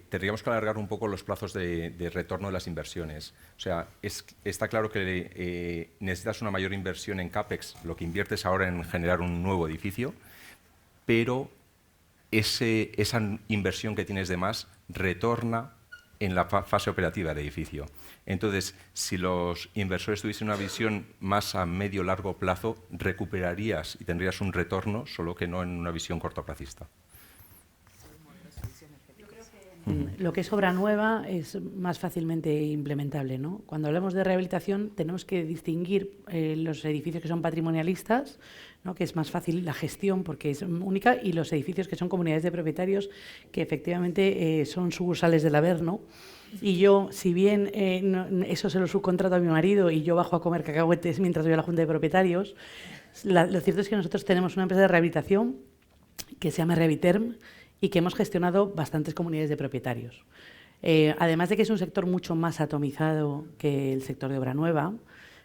tendríamos que alargar un poco los plazos de retorno de las inversiones. O sea, está claro que necesitas una mayor inversión en CAPEX, lo que inviertes ahora en generar un nuevo edificio, pero esa inversión que tienes de más retorna en la fase operativa del edificio. Entonces, si los inversores tuviesen una visión más a medio-largo plazo, recuperarías y tendrías un retorno, solo que no en una visión cortoplacista. Lo que es obra nueva es más fácilmente implementable, ¿no? Cuando hablamos de rehabilitación tenemos que distinguir los edificios que son patrimonialistas, ¿no? Que es más fácil la gestión porque es única, y los edificios que son comunidades de propietarios, que efectivamente son sucursales del Averno. Y yo, si bien eso se lo subcontrato a mi marido y yo bajo a comer cacahuetes mientras voy a la Junta de Propietarios, lo cierto es que nosotros tenemos una empresa de rehabilitación que se llama Reviterm, y que hemos gestionado bastantes comunidades de propietarios. Además de que es un sector mucho más atomizado que el sector de obra nueva,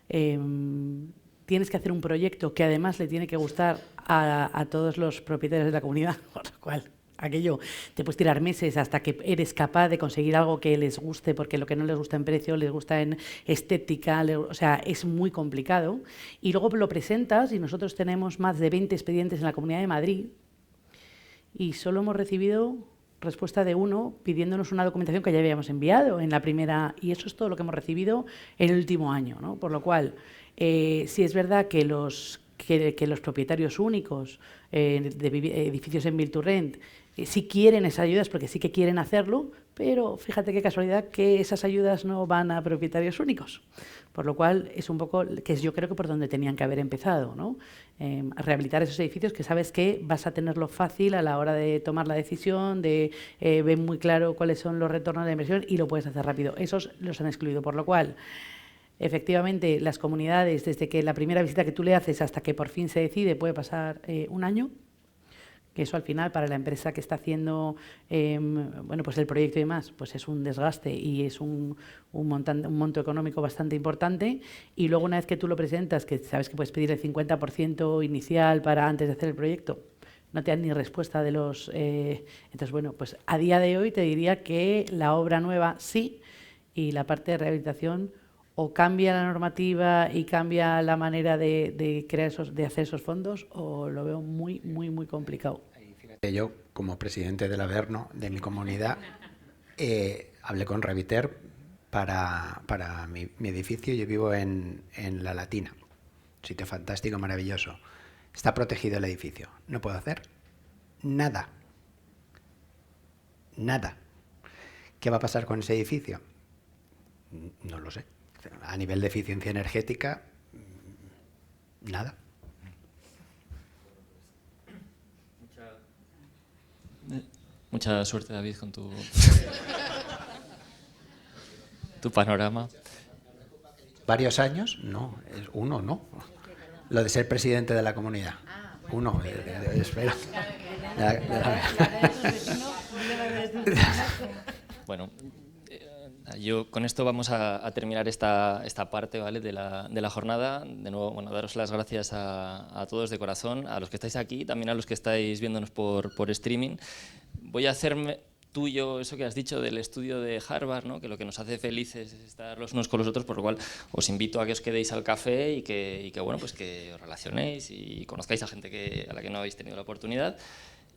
tienes que hacer un proyecto que además le tiene que gustar a todos los propietarios de la comunidad, por lo cual aquello te puedes tirar meses hasta que eres capaz de conseguir algo que les guste, porque lo que no les gusta en precio, les gusta en estética, o sea, es muy complicado. Y luego lo presentas y nosotros tenemos más de 20 expedientes en la Comunidad de Madrid, y solo hemos recibido respuesta de uno pidiéndonos una documentación que ya habíamos enviado en la primera, y eso es todo lo que hemos recibido en el último año, ¿no? Por lo cual, sí es verdad que que los propietarios únicos de edificios en Build to Rent sí quieren esas ayudas, porque sí que quieren hacerlo, pero fíjate qué casualidad que esas ayudas no van a propietarios únicos. Por lo cual es un poco, que yo creo que por donde tenían que haber empezado, ¿no? A rehabilitar esos edificios que sabes que vas a tenerlo fácil a la hora de tomar la decisión, de ver muy claro cuáles son los retornos de inversión y lo puedes hacer rápido. Esos los han excluido, por lo cual efectivamente las comunidades, desde que la primera visita que tú le haces hasta que por fin se decide, puede pasar un año, que eso al final para la empresa que está haciendo bueno, pues el proyecto y demás, pues es un desgaste y es un monto económico bastante importante. Y luego una vez que tú lo presentas, que sabes que puedes pedir el 50% inicial para antes de hacer el proyecto, no te dan ni respuesta de los... entonces, bueno, pues a día de hoy te diría que la obra nueva sí, y la parte de rehabilitación o cambia la normativa y cambia la manera de crear de hacer esos fondos, o lo veo muy, muy, muy complicado. Yo, como presidente del Averno, de mi comunidad, hablé con Reviter para mi edificio. Yo vivo en La Latina, un sitio fantástico, maravilloso. Está protegido el edificio. No puedo hacer nada. Nada. ¿Qué va a pasar con ese edificio? No lo sé. A nivel de eficiencia energética, nada. Mucha suerte, David, con tu panorama. ¿Varios años? No, es uno, no. Lo de ser presidente de la comunidad. Uno, espera. Bueno, yo con esto vamos a terminar esta parte, ¿vale?, de la jornada. De nuevo, bueno, daros las gracias a todos de corazón, a los que estáis aquí, también a los que estáis viéndonos por streaming. Voy a hacerme tuyo eso que has dicho del estudio de Harvard, ¿no?, que lo que nos hace felices es estar los unos con los otros, por lo cual os invito a que os quedéis al café y que bueno, pues que os relacionéis y conozcáis a gente a la que no habéis tenido la oportunidad.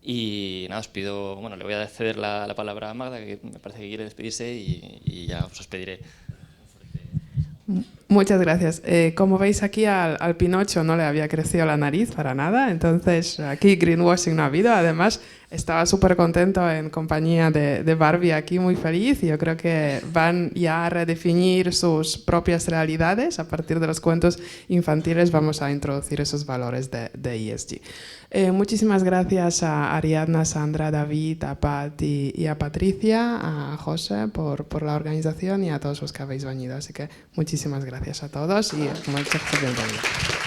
Y nada, os pido, bueno, le voy a ceder la palabra a Magda, que me parece que quiere despedirse, y ya os pediré. Muchas gracias. Como veis aquí al Pinocho no le había crecido la nariz para nada, entonces aquí greenwashing no ha habido. Además, estaba súper contento en compañía de Barbie aquí, muy feliz, y yo creo que van ya a redefinir sus propias realidades. A partir de los cuentos infantiles vamos a introducir esos valores de ESG. Muchísimas gracias a Ariadna, Sandra, David, a Pat y a Patricia, a José por la organización y a todos los que habéis venido. Así que muchísimas gracias a todos y muchas gracias.